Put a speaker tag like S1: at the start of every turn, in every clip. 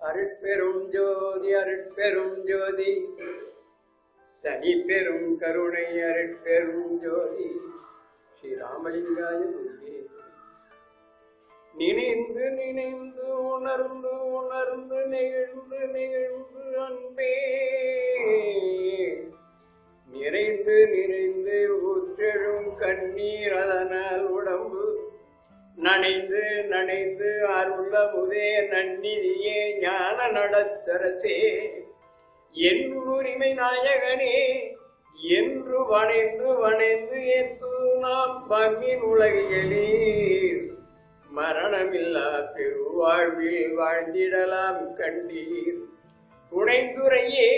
S1: அருட்பெரும் ஜோதி அருட்பெரும் ஜோதி தனி பெரும் கருணை அருட்பெரும் ஜோதி ஸ்ரீராமலிங்காய குருவே. நினைந்து நினைந்து உணர்ந்து உணர்ந்து நெகிழ்ந்து நெகிழ்ந்து அன்பே நிறைந்து நிறைந்து ஊற்றெழும் கண்ணீர் அதனால் உடம்பு நனைந்து நனைந்து அருளமுதே நன்னிதியே ஞான நடத்தரசே என் உரிமை நாயகனே என்று வணைந்து வணைந்து ஏத்து நாம் பம்மின் உலகியலீர் மரணமில்லா பெருவாழ்வில் வாழ்ந்திடலாம் கண்டீர். புனைந்துரையே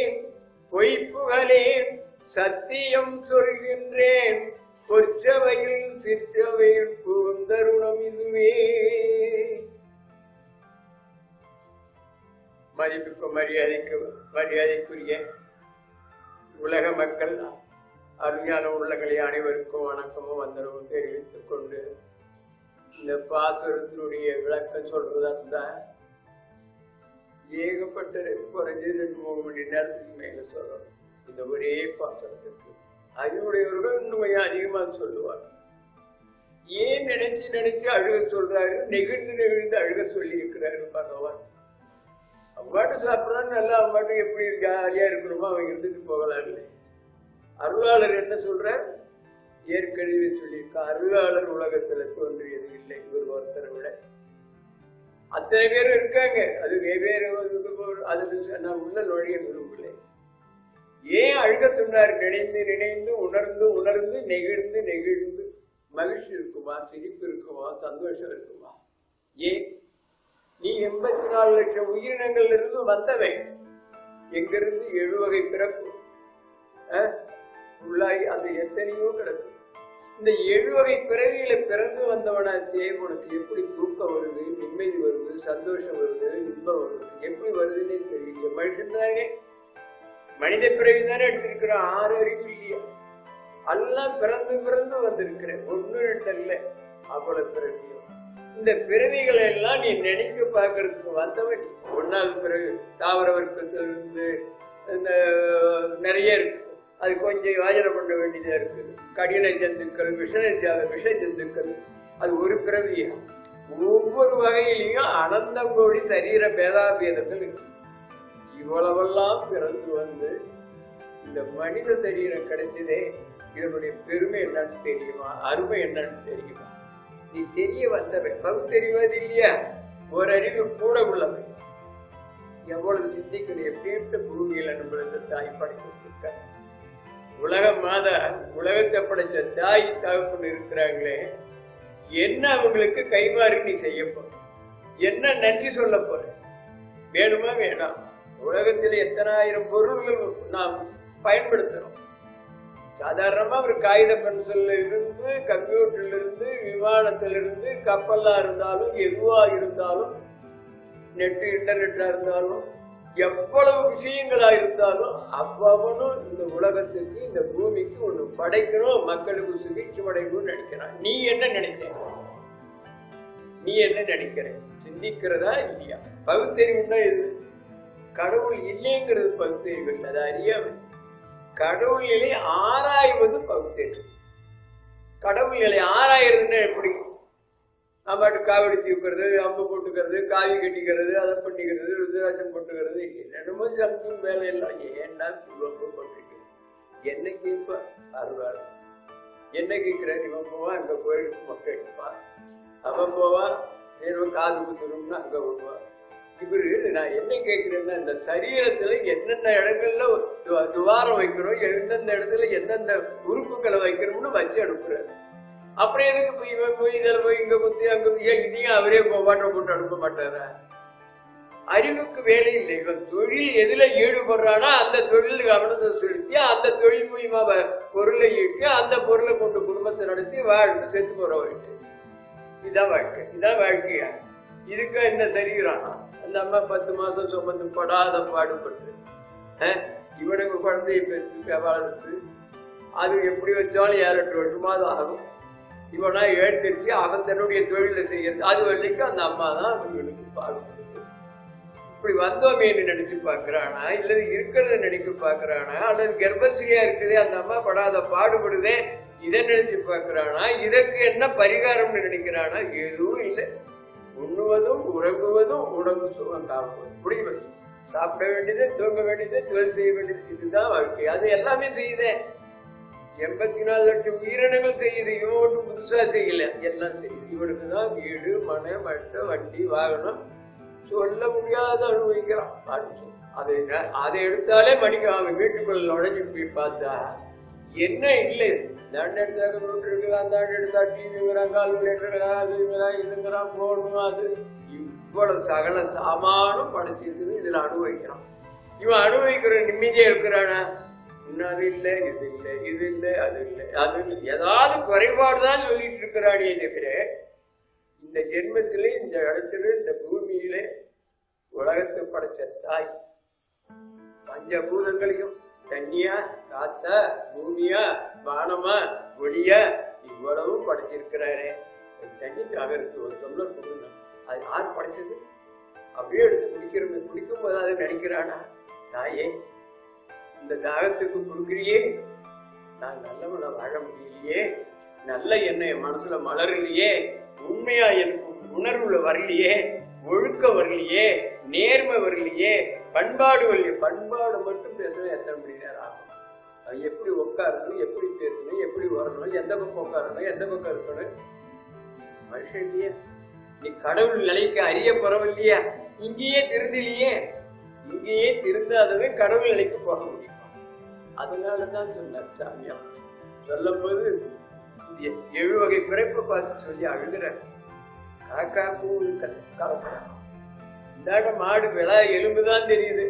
S1: பொய்ப்புகளேன் சத்தியம் சொல்கின்றேன் பொற்சபையில் சிற்றவையில் புகுந்தருணம் இதுவே. மதிப்புக்கும் மரியாதைக்குரிய உலக மக்கள் அருமையான உள்ளங்களை அனைவருக்கும் வணக்கமும் வந்தனமும் தெரிவித்துக் கொண்டு இந்த பாசுரத்தினுடைய விளக்கம் சொல்றதா இருந்தா ஏகப்பட்ட குறைஞ்சது 2-3 மணி நேரத்துக்கு மேல சொல்லணும். இந்த ஒரே பாசுரத்துக்கு அறிவுடையவர்கள் இன்னும் அதிகமா சொல்லுவார். ஏன் நினைச்சு நினைச்சு அழுக சொல்றாரு, நெகிழ்ந்து நெகிழ்ந்து அழுக சொல்லி இருக்கிறாரு பகவான். அவ்வாட்டு சாப்பிடறான்னு நல்லா அவ்வாட்டு எப்படி ஜாலியா இருக்கணுமோ அவன் இருந்துட்டு போகலாம் இல்லை. அருளாளர் என்ன சொல்றார், ஏற்கனவே சொல்லியிருக்க அருளாளர் உலகத்துல தோன்றியது இல்லை இவர் ஒருத்தரை விட. அத்தனை பேரும் இருக்காங்க, அது வெவ்வேறு. அதுல நான் உள்ள நுழைய விரும்பலை. ஏன் அழுக சொன்னார், நினைந்து நினைந்து உணர்ந்து உணர்ந்து நெகிழ்ந்து நெகிழ்ந்து. மகிழ்ச்சி இருக்குமா, சிரிப்பு இருக்குமா, சந்தோஷம் இருக்குமா? ஏன் நீ 84 லட்சம் உயிரினங்கள்ல இருந்து வந்தவை, எங்கிருந்து 7 வகை பிறப்பு உள்ளாகி அது எத்தனையோ கிடக்கும். இந்த 7 வகை பிறவியில பிறந்து வந்தவனாச்சே உனக்கு எப்படி தூக்கம் வருது, நிம்மதி வருது, சந்தோஷம் வருது, இன்பம் வருது, எப்படி வருதுன்னே தெரியல. மனுஷன் தானே, மனித பிறவி தானே எடுத்திருக்கிறோம். 6 அறிவு இல்லையா? எல்லாம் பிறந்து பிறந்து வந்திருக்கிறேன், 1-2 அல்ல, அவ்வளவு பிறவியும். இந்த பிறவிகளை எல்லாம் நீ நினைக்க பார்க்கறதுக்கு வந்தவன். 1வது பிறகு தாவர வர்க்கத்திலிருந்து இந்த நிறைய இருக்கு, அது கொஞ்சம் யோஜனை பண்ண வேண்டியதா இருக்கு. கடின ஜந்துக்கள், விஷ ஜந்துக்கள், அது ஒரு பிறவியா. ஒவ்வொரு வகையிலையும் அனந்த கோடி சரீர பேதாபேதங்கள் இருக்கு. இவ்வளவெல்லாம் பிறந்து வந்து இந்த மனித சரீரம் கிடைச்சதே, இதனுடைய பெருமை என்னன்னு தெரியுமா, அருமை என்னன்னு தெரியுமா? நீ தெரிய வந்தவை, பகுத்தறிவது இல்லையா? ஒரு அறிவு கூட உள்ளவை. எவ்வளவு சிந்திக்கணும், எப்படி பூமியில நம்மளுக்கு தாய் படைத்து வச்சிருக்காங்க. உலக மாதா, உலகத்தை படைச்ச தாய் தகப்பன் இருக்கிறாங்களே, என்ன அவங்களுக்கு கைமாறு நீ செய்ய போற, என்ன நன்றி சொல்ல போற? வேணுமா வேணாம்? உலகத்தில் எத்தனை ஆயிரம் பொருள்கள் நாம் பயன்படுத்துறோம். சாதாரணமா ஒரு காகித பென்சில்ல இருந்து, கம்ப்யூட்டர்ல இருந்து, விமானத்திலிருந்து, கப்பலா இருந்தாலும், எதுவா இருந்தாலும், இன்டர்நெட்டா இருந்தாலும், எவ்வளவு விஷயங்களா இருந்தாலும் அவ்வளவும் இந்த உலகத்துக்கு, இந்த பூமிக்கு ஒண்ணு படைக்கணும், மக்களுக்கு சுகிச்சு படைக்கணும்னு நினைக்கிறான். நீ என்ன நினைச்ச? நீ என்ன நினைக்கிற? சிந்திக்கிறதா இல்லையா? பகுத்தறிவுன்னா இது. கடவுள் இல்லைங்கிறது பகுத்தறிவு, அது அறியாமை. கடவுள் நிலை ஆராய்வது பகுத்தறிவு. கடவுள் நிலை ஆராயிறதுன்னா எப்படி? நம்மட்டு காவடி தூக்கிறது, அம்பு போட்டுக்கிறது, காவி கட்டிக்கிறது, அதை பண்ணிக்கிறது, ருத்ராட்சம் போட்டுக்கிறது, என்னமோ சங்கும் வேலையெல்லாம். ஏன்னா குழம்பு போட்டிருக்கு. என்ன கேட்பா அருளாள்? என்ன கேட்கிறார்? இவன் போவான், அங்க கோயிலுக்கு மக்கள் எடுப்பான். அவன் போவான், இவன் காது குத்துணும்னா அங்க விடுவான். இவரு நான் என்ன கேட்கிறேன்னா, இந்த சரீரத்துல என்னென்ன இடங்கள்ல துவாரம் வைக்கணும், எந்தெந்த இடத்துல எந்தெந்த உறுப்புகளை வைக்கணும்னு வச்சு அனுப்புறாரு. அப்புறம் எதுக்கு இவன் போய் இதில் போய் இங்க குத்தி அங்க இதையும் அவரே வாட்டர் போட்டு அனுப்ப மாட்டாரா? அறிவுக்கு வேலை இல்லை. இவன் தொழில் எதுல ஈடுபடுறானா அந்த தொழில் கவனத்தை செலுத்தி அந்த தொழில் மூலியமா பொருளை ஈட்டு அந்த பொருளை கொண்டு குடும்பத்தை நடத்தி வாழ்ந்து செத்து போறவருக்கு இதான் வாழ்க்கை. இதான் வாழ்க்கையா? இதுக்கு என்ன சரீரம்? அந்த அம்மா 10 மாசம் சுமந்து படாத பாடுபட்டு இவனுக்கு குழந்தைய பெற்று வளர்த்து அது எப்படி வச்சாலும் 7-8 வருஷமாவது ஆகும். இவனா எழுந்திருச்சு அவன் தன்னுடைய தொழிலை செய்யறது. அது வரைக்கும் அந்த அம்மா தான் இவனுக்கு பாடுபடுது. இப்படி வந்தோமேன்னு நினைச்சு பாக்குறானா, இல்லது இருக்கிறத நினைக்க பாக்குறானா, அல்லது கர்ப்பஸ்ரீயா இருக்குதே அந்த அம்மா படாத பாடுபடுதே இதை நினைச்சு பாக்குறானா, இதற்கு என்ன பரிகாரம்னு நினைக்கிறானா? எதுவும் இல்லை. உண்ணுவதும் உறங்குவதும் உடம்பு சுகம் காப்பதும் முடிவது. சாப்பிட வேண்டியது, தூங்க வேண்டியது, தொழில் செய்ய வேண்டியது, இதுதான் வாழ்க்கை. அது எல்லாமே செய்யுதேன். 84 லட்சம் உயிரினங்கள் செய்யுது. இவன் ஒன்றும் புதுசா செய்யல, எல்லாம் செய்யுது. இவனுக்குதான் வீடு, மனை, மட்ட, வண்டி, வாகனம் சொல்ல முடியாத அனுபவிக்கிறான். அதை எடுத்தாலே மணிக்கு அவன் வீட்டுக்குள்ள நுழைஞ்சு போய் பார்த்தா என்ன இல்லை. தாண்ட எடுத்தாக்க நோட்டு இருக்கிறான், தாண்ட எடுத்தா டிவிங்கிறான், கால்குலேட்டர் இதுங்கிறான், போனும், அது இவ்வளவு சகல சாமானும் படைச்சிருக்குது. இதுல அனுபவிக்கிறான். இவன் அனுபவிக்கிற நிம்மதியா இருக்கிறானா? இன்னும் அது இல்லை, இது இல்லை, இது இல்லை, அது இல்லை, அது இல்லை, ஏதாவது குறைபாடுதான் சொல்லிட்டு இருக்கிறானே தவிர இந்த ஜென்மத்திலே, இந்த இடத்துல, இந்த பூமியிலே உலகத்தை படைச்ச தாய் பஞ்சபூதங்களையும் தண்ணியா, காத்தா, பூமியா, வானமா, ஒளியா இவ்வளவும் படைச்சிருக்கிறாரே. தண்ணி தாகருக்கு ஒரு சொல்ல கொடுங்க. அது யார் படைச்சது? அப்படியே எடுத்து குடிக்கிறது. குடிக்கும் போது அதை நினைக்கிறானா, தாயே இந்த தாகத்துக்கு கொடுக்குறியே, நான் நல்லவனை வாழ முடியலையே, நல்ல எண்ணெய் மனசுல மலரலையே, உண்மையா எனக்கு உணர்வுல வரலையே, ஒழுக்க வரலையே, நேர்மை வரலையே, பண்பாடு வரலையே. பண்பாடு மட்டும் பேசணும் எத்தனை மணி நேரம் ஆகும்? அது எப்படி உட்காரணும், எப்படி பேசணும், எப்படி வரணும், எந்த பக்கம் உட்காரணும், எந்த பக்கம் இருக்கணும்? மனுஷன் இல்லையா? நீ கடவுள் நிலைக்கு அறிய பரவில்லையா? இங்கேயே திருந்தலையே. இங்கேயே திருந்தாதவன் கடவுள் நிலைக்கு போக முடியும். அதனாலதான் சொன்னார் சாமியா. சொல்லும் போது 7 வகை பிறப்பை பார்த்து சொல்லி அழுகிறார். காக்கா பூ கலக்கிறான். இந்தாட்ட மாடு விழா எலும்புதான் தெரியுது.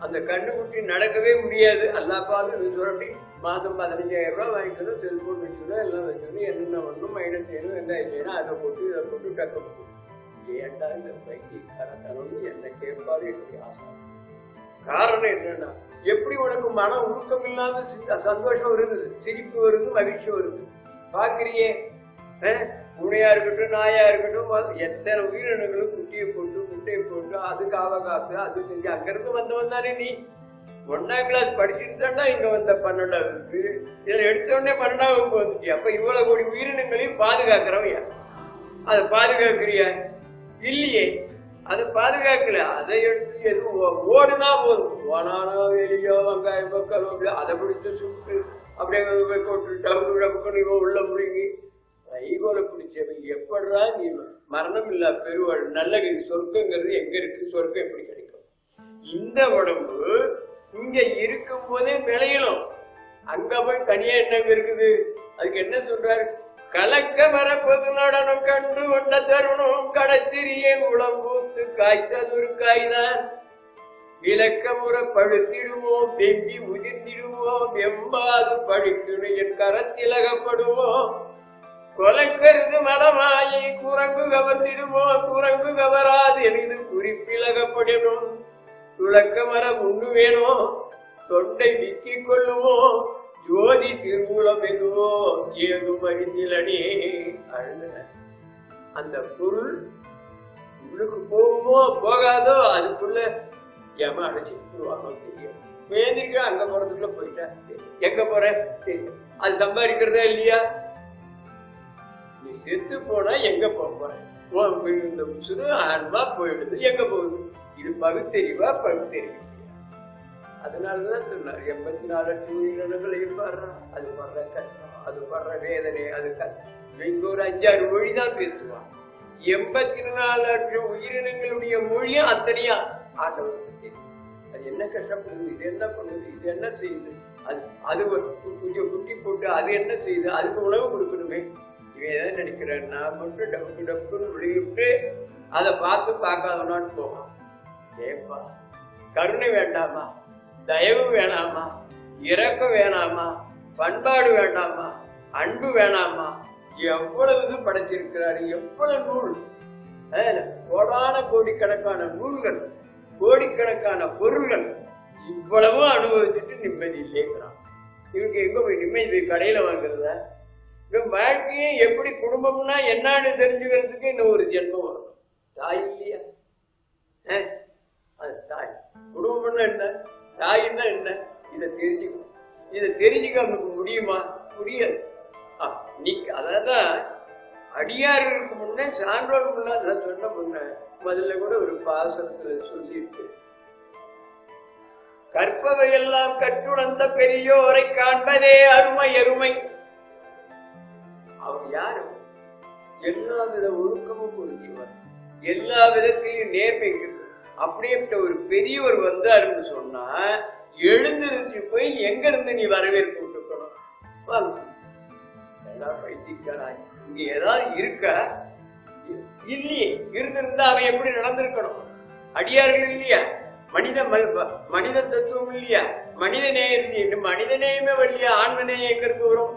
S1: அந்த கண்டுகுட்டி நடக்கவே முடியாது. எல்லா பாலும் சுரண்டி மாதம் 15,000 ரூபாய் வாங்கிக்கணும், செல்போன் வச்சுக்கணும், எல்லாம் வச்சுக்கணும், என்னென்ன ஒண்ணும் மைனஸ் செய்யணும், வெங்காயம் செய்யணும், அதை போட்டு இதை போட்டு டக்க போட்டு ஏண்டா இந்த பைக்கிக்காரத்தனம்னு என்ன கேட்பாரு என்னுடைய ஆசை. காரணம் என்னன்னா, எப்படி உனக்கு மன உருக்கம் இல்லாம சந்தோஷம் வருது, சிரிப்பு வருது, மகிழ்ச்சி வருது பாக்குறியே. பூனையா இருக்கட்டும், நாயா இருக்கட்டும், எத்தனை உயிரினங்களும் குட்டியை போட்டு முட்டையை போட்டு அது காவ காத்து அது செஞ்சு அங்கிருந்து வந்தவன் தானே நீ. 1ஆம் கிளாஸ் படிச்சுட்டு தாண்டா இங்க வந்த 12வது. இதுல எடுத்த உடனே 12ஆம் வகுப்பு வந்துச்சு. அப்ப இவ்வளவு கோடி உயிரினங்களையும் பாதுகாக்கிறவையா? அதை பாதுகாக்கிறியா? இல்லையே. அதை பாதுகாக்கல. அதை எடுத்து எதுவும் ஓடுனா போதும். ஓனானோ வெளியோ வெங்காயம் பக்கம் அதை பிடிச்சு சுட்டு அப்படியே போட்டு டவுக்கு உள்ள முழுங்கி கைகோல பிடிச்சவன் எப்படா நீ மரணம் இல்ல பெருவாள் நல்ல சொர்க்கங்கிறது எங்க இருக்கு? சொர்க்கம் எப்படி கிடைக்கும்? இந்த உடம்பு இங்க இருக்கும் போதே விளையணும். அங்க போய் தனியா என்ன இருக்குது? அதுக்கு என்ன சொல்றாரு? கலக்க வரப்பது நடனம் கண்டு கொண்ட தருணம் கடச்சிறியே உளம்பூத்து காய்த்ததொரு காய்தான் விளக்க முறை பழுத்திடுவோம், வெம்பி உதிர்ந்திடுவோம், வெம்பாது பழுக்கணும் என் கரத்திலகப்படுவோம். கொலைக்கருது மலமாயி குரங்கு கவர்ந்திடுவோம், குரங்கு கவராது எளிது குறிப்பிலகப்படணும். துளக்க மர உண்டு வேணும், தொண்டை விக்கிக் கொள்ளுவோம், ஜோதி திருமூலம் எதுவோ ஏதும் அறிந்திலனே. அழுத அந்த பொருள் உள்ளுக்கு போகுமோ போகாதோ அதுக்குள்ள ஏமா அடைச்சிருவானோ தெரியும். வேதிக்க அங்க போறதுக்குள்ள போயிட்டா எங்க போற தெரியும். அது சம்பாதிக்கிறதா இல்லையா? நீ செத்து போனா எங்க போற? இந்த உசுறு ஆன்மா போயிடுது, எங்க போகுது? இது பகுத்தறிவா பகுத்தறிவு? அதனாலதான் சொன்னார் 84 லட்சம் உயிரினங்களையும் பாடுறான். அது படுற கஷ்டம், அது படுற வேதனை, அது இங்க ஒரு 5-6 மொழிதான் பேசுவான். 84 லட்சம் உயிரினங்களுடைய மொழியும் அத்தனையா ஆண்டவருக்கு தெரியும். அது என்ன கஷ்டப்படுது, இது என்ன பண்ணுது, இது என்ன செய்யுது, அது கொஞ்சம் குட்டி போட்டு அது என்ன செய்யுது, அதுக்கு உணவு கொடுக்கணுமே. இவன் எதை நினைக்கிறேன், நான் மட்டும் டப்பு டப்புன்னு விளைவிட்டு அதை பார்த்து பார்க்காதனான்னு போவான். ஏப்பா கருணை வேண்டாமா? தயவு வேணாமா? இரக்கம் வேணாமா? பண்பாடு வேண்டாமா? அன்பு வேணாமா? எவ்வளவு இது படைச்சிருக்கிறாரு, எவ்வளவு நூல், கோடான கோடிக்கணக்கான நூல்கள், கோடிக்கணக்கான பொருள்கள், இவ்வளவும் அனுபவிச்சுட்டு நிம்மதி இல்லைங்கிறான். இவருக்கு எங்க போய் நிம்மதி போய் கடையில வாங்குறதா? இவன் வாழ்க்கையை எப்படி குடும்பம்னா என்னன்னு தெரிஞ்சுக்கிறதுக்கு இன்னும் ஒரு ஜென்மம் வரும். தாய் இல்லையா? தாயின்னா என்ன? இதை தெரிஞ்சுக்கணும். இதை தெரிஞ்சுக்க அவனுக்கு முடியுமா? முடியாது. நீ அதான் அடியார்களுக்கு முன்னே சான்றோருக்கு முன்னா நான் சொன்ன முன்ன முதல்ல கூட ஒரு பாசனத்துல சொல்லிட்டு, கற்பவையெல்லாம் கற்றுணர்ந்த பெரியோரை காண்பதே அருமை அருமை. அவன் யாரு? எல்லா வித ஒழுக்கமும் புரிஞ்சவர், எல்லா விதத்திலையும் நேர்மை இருக்கு. அப்படியேப்பட்ட ஒரு பெரியவர் வந்தாருன்னு சொன்னா எழுந்திருச்சு போய் எங்க இருந்து நீ வரவேற்பு இருக்கணும்? பைத்தியக்காரா, இங்க ஏதாவது இருக்க இல்லையே. இருந்திருந்தா அவன் எப்படி நடந்திருக்கணும்? அடியார்கள் இல்லையா? மனித தத்துவம் இல்லையா? மனித நேயம், மனித நேயமே வழியா ஆன்ம நேயம் எங்க இருந்து வரும்?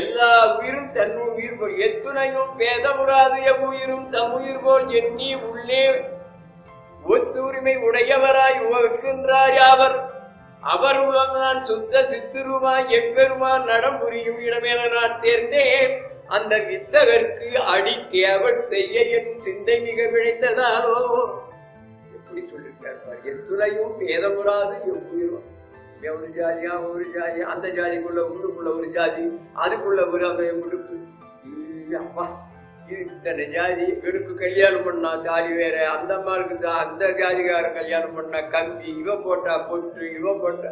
S1: எல்லா உயிரும் தன் உயிர் போல் எத்துணையும் பேதமுறாது எவ்வுயிரும் தம் உயிர் போல் எண்ணி உள்ளே ஒத்துரிமை உடையவராய் உவக்கின்றார் அவர். அவருடன் நான் சுத்த சித்துருமாய் எம்பெருமான் நடம் புரியும் இடமென நான் தேர்ந்தேன். அந்த வித்தகருக்கு அடிக்கே அவள் செய்ய என் சிந்தை மிக விழைத்ததாலோ. எப்படி சொல்லிருக்கார்? எத்துணையும் பேதமுறாது எவ்வுயிரும். ஒரு ஜாதியா ஒரு ஜாதியா, அந்த ஜாதிக்குள்ள உள்ளுக்குள்ள ஒரு ஜாதி, அதுக்குள்ள ஒரு முடுக்கு. அப்பா இத்தனை ஜாதி. இவனுக்கு கல்யாணம் பண்ணா ஜாதி வேற, அந்த அம்மாவுக்கு அந்த ஜாதிகார கல்யாணம் பண்ணா கம்பி, இவன் போட்டா பொட்டு, இவன் போட்டா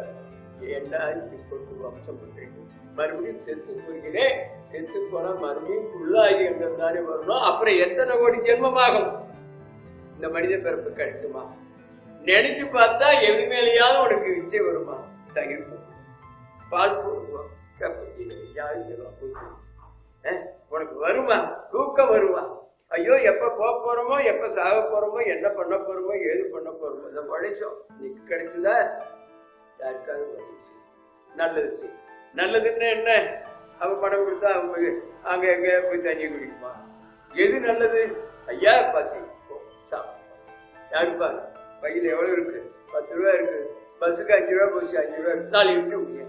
S1: ஏண்டா இப்படி போட்டு வம்சம் பண்றீங்க? மறுபடியும் செத்து போகிறேன். செத்து போனா மறுபடியும் புல்லாகி தானே வரணும். அப்புறம் எத்தனை கோடி ஜென்மமாகும் இந்த மனித பிறப்பு கிடைக்குமா? நினைச்சு பார்த்தா எது மேலேயாவது உனக்கு இச்சை வருமா? தயிர் பால் போடுவோம், உனக்கு வருமா? தூக்கம் வருமா? ஐயோ எப்ப போறோமோ, எப்ப சாக போறோமோ, என்ன பண்ண போறோமோ, ஏது பண்ண போறோமோ. இதை படைச்சோம், நீக்கு கிடைச்சதா? யாருக்காவது நல்லது செய். நல்லதுன்னு என்ன? அவன் பணம் கொடுத்தா அவன் போய் அங்க எங்க போய் தண்ணி குடிக்குமா? எது நல்லது? ஐயா பசி யாருப்பா கையில் எவ்வளவு இருக்கு? 10 ரூபா இருக்கு. பஸ்ஸுக்கு 5 ரூபா போச்சு, 5 ரூபா 4 விட்டு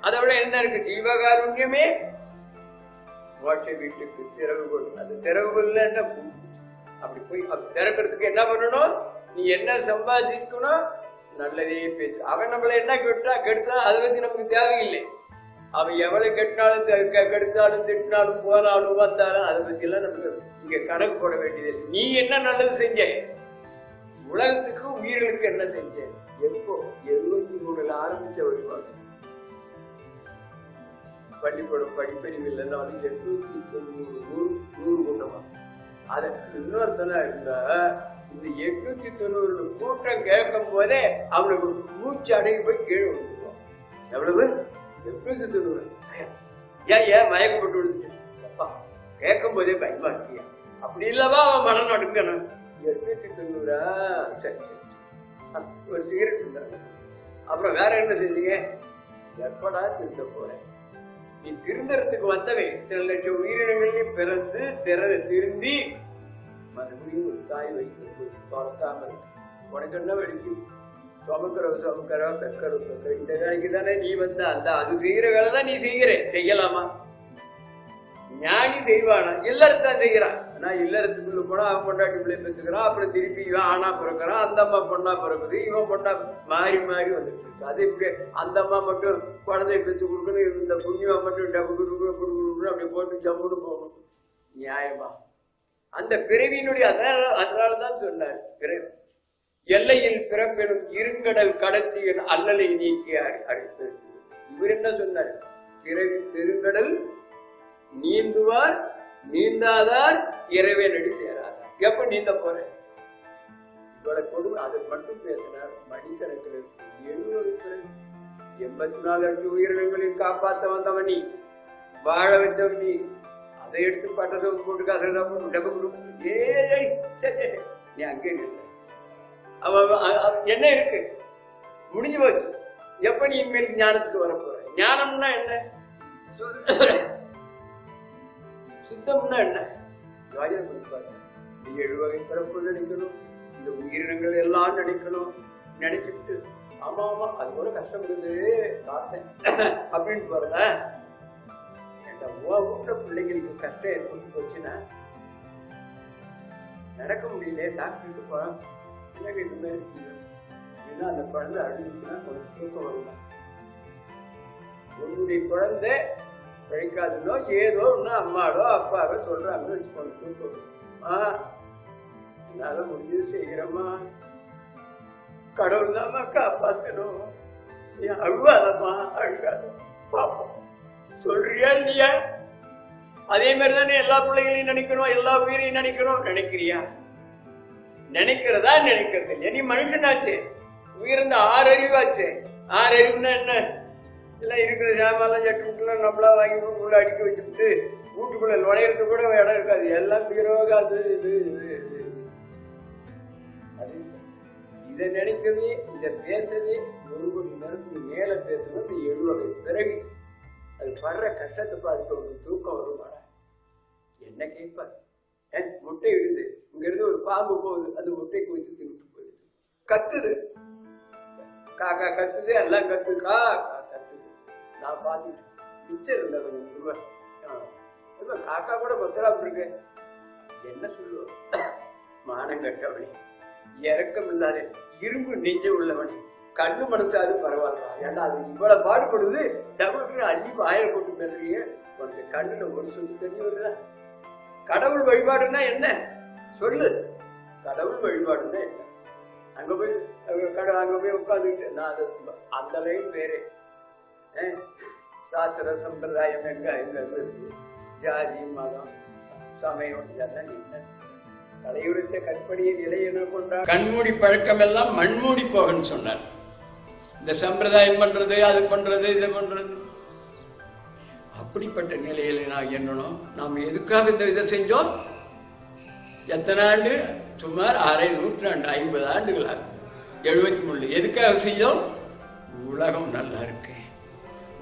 S1: அதை விட என்ன இருக்கு? ஜீவகாருண்யமே மோட்ச வீட்டுக்கு திறவுகோள். அது திறவுகோல் என்ன? அப்படி போய் திறக்கிறதுக்கு என்ன பண்ணணும்? நீ என்ன சம்பாதிக்கணும்? நல்லதே பேசு. அவன் நம்மள என்ன கெடுத்தா அதை பத்தி நமக்கு தேவையில்லை. அவன் எவ்வளவு கெட்டாலும் கெடுத்தாலும் திட்டினாலும் போனாலும் வந்தாலும் அதை பத்தி எல்லாம் நமக்கு இங்க கணக்கு போட வேண்டியது. நீ என்ன நல்லது செஞ்ச? உலகத்துக்கு உயிர்களுக்கு என்ன செஞ்ச? எப்போ 73 ஆரம்பிச்ச வழிபாடு. பள்ளிக்கூடம் படிப்பறிவில் 890 கூட்டமா? அதற்கு இன்னொருத்தனா இருந்தா இந்த 890 கூட்டம் கேட்கும் போதே அவனுக்கு மூச்சு அடங்கி போய் கீழே விழுந்துருவான். எவ்வளவு? 890. ஏன் மயக்கப்பட்டு விழுந்துச்சு? கேட்கும் போதே பயமா இருக்கியா? அப்படி இல்லவா அவன் மனம் நடுங்கணும். 890. சரி ஒரு சிகரெட் இருந்தாங்க. அப்புறம் வேற என்ன செஞ்சீங்க? எப்படா திருந்த போறேன்? நீ திருந்தறதுக்கு வந்தவை இத்தனை லட்சம் உயிரினங்களையும் பிறந்து திருந்தி மறுபடியும் ஒரு தாய் வைத்து பார்க்காமல் உனக்கு என்ன வெடிச்சு சுமக்கிறவ பெக்கரோ இந்த வேலைக்கு தானே நீ வந்த. அந்த அது செய்கிற வேலை தான் நீ செய்யலாமா? ஞானி செய்வானா? இல்லறத்தான் செய்கிறான். ஆனா இல்லறத்துக்குள்ள போனா அவன் பொண்டாட்டி பிள்ளை பெற்றுக்கிறான். அப்புறம் திருப்பி இவன் ஆனா பிறக்கிறான், அந்த அம்மா பொண்ணா பிறகுது, இவன் பொண்ணா மாறி மாறி வந்துட்டு இருக்கு. அது இப்படி அந்த அம்மா மட்டும் குழந்தைய பெற்று கொடுக்கணும், இந்த புண்ணியமா மட்டும் டப்பு கொடுக்கணும், அப்படி போட்டு ஜம்முன்னு போகணும். நியாயமா? அந்த பிறவியினுடைய அதனாலதான் சொன்னார், பிறவி எல்லையில் பிறப்பெனும் இருங்கடல் கடத்தியின் அல்லலை நீக்கி அழைத்து. இவர் என்ன சொன்னார்? பிறவி பெருங்கடல் நீந்துவார் நீந்தாதார் இறைவனடி சேராதார். எப்ப நீந்த போற? இவளை கொடு. அதை மட்டும் பேசினார். மணிக்கணக்கில் 70 பிறகு 84 லட்சம் உயிரினங்களையும் காப்பாற்ற வந்தவன் நீ, வாழ வச்சவன் நீ. அதை எடுத்து பட்டத்தை போட்டு கதை நீ அங்கே என்ன இருக்கு? முடிஞ்சு போச்சு. எப்ப நீ இனிமேல் ஞானத்துக்கு வரப்போற? ஞானம்னா என்ன? சுத்தம்னா என்ன? 7 வகை பிறப்பு நினைக்கணும், இந்த உயிரினங்கள் எல்லாம் நினைக்கணும். நினைச்சுட்டு ஆமா ஆமா அது கூட கஷ்டம் இருந்து பார்த்தேன் அப்படின்னு போறத வீட்டுல பிள்ளைங்களுக்கு கஷ்டம் ஏற்பட்டு போச்சுன்னா நடக்க முடியல, டாக்டருக்கு போறான், எனக்கு இந்த மாதிரி அப்படின்னா அந்த குழந்தை அழுதுச்சுன்னா கொஞ்சம் தூக்கம் வருமா? உன்னுடைய குழந்தை பிழைக்காதுன்னோ ஏதோ ஒண்ணு அம்மாடோ அப்பாவோ சொல்றாங்கன்னு வச்சுக்கோங்க, தூக்கம் வரும். என்னால முடிஞ்சது செய்கிறோமா, கடவுள் தான்மா காப்பாற்றணும், நீ அழுவாதம்மா அழுகாத பாப்போம் சொல்றியா இல்லையா? அதே மாதிரி தானே எல்லா பிள்ளைகளையும் நினைக்கணும், எல்லா உயிரையும் நினைக்கணும். நினைக்கிறியா? நினைக்கிறதா நினைக்கிறது இல்லையா? நீ மனுஷனாச்சு, உயிர்ந்த 6 அறிவாச்சு. 6 அறிவுன்னா என்ன? எல்லாம் இருக்கிற ஜாமெல்லாம் சட்டுக்குள்ள நம்மளா வாங்கி உள்ள அடிக்க வச்சுட்டு வீட்டுக்குள்ள நுழையிறது கூட இடம் இருக்காது. எல்லாம் பீரோக அது இது இது இது. இதை நினைக்கவே, இதை பேசவே 1 கோடி நேரத்துக்கு மேல பேசணும். இந்த 7 வகை பிறவி அது படுற கஷ்டத்தை பார்த்து ஒரு தூக்கம் வருமாடா? என்ன கேட்பார்? முட்டை இடுது, இங்க இருந்து ஒரு பாம்பு போகுது, அந்த முட்டைக்கு வச்சு தின்னுட்டு போயிடுது. கத்துது, காக்கா கத்துது, எல்லாம் கத்துக்கா கத்துது. நான் பார்த்துட்டு பிச்சர் இல்லை கொஞ்சம் காக்கா கூட கொத்தராம இருக்கு. என்ன சொல்லுவோம்? மானம் கட்டவனே, இறக்கம் இல்லாத இரும்பு நெஞ்ச உள்ளவனே, கண்ணு மனசாது பரவாயில்ல. ஏன்னா அது இவ்வளவு பாடுபடுது, டபுள் அள்ளி ஆயிரம் போட்டு பேசுறீங்க. உனக்கு கண்ணுல ஒரு சொல்லி தெரிஞ்சு வருதா? கடவுள் வழிபாடுன்னா என்ன சொல்லு? கடவுள் வழிபாடுன்னா என்ன? அங்க போய் அங்க போய் உட்காந்துக்கிட்டு நான் அது அந்த லைன் வேறு. சாஸ்திர சம்பிரதாயம் எங்க எங்க இருக்கு? ஜாதி மதம் சமயம் இதெல்லாம் என்ன? தலையுடைய கற்பனையை நிலை என்ன கொண்டார்? கண்மூடி பழக்கம் எல்லாம் மண்மூடி போகன்னு சொன்னார். இந்த சம்பிரதாயம் பண்றது, அது பண்றது, இதை பண்றது, அப்படிப்பட்ட நிலையில நான் என்னணும். நாம் எதுக்காக இந்த இதை செஞ்சோம்? எத்தனை ஆண்டு? சுமார் 1/2 நூற்றாண்டு, 50 ஆண்டுகள் ஆகுது. 73 எதுக்காக செஞ்சோம்? உலகம் நல்லா இருக்கு,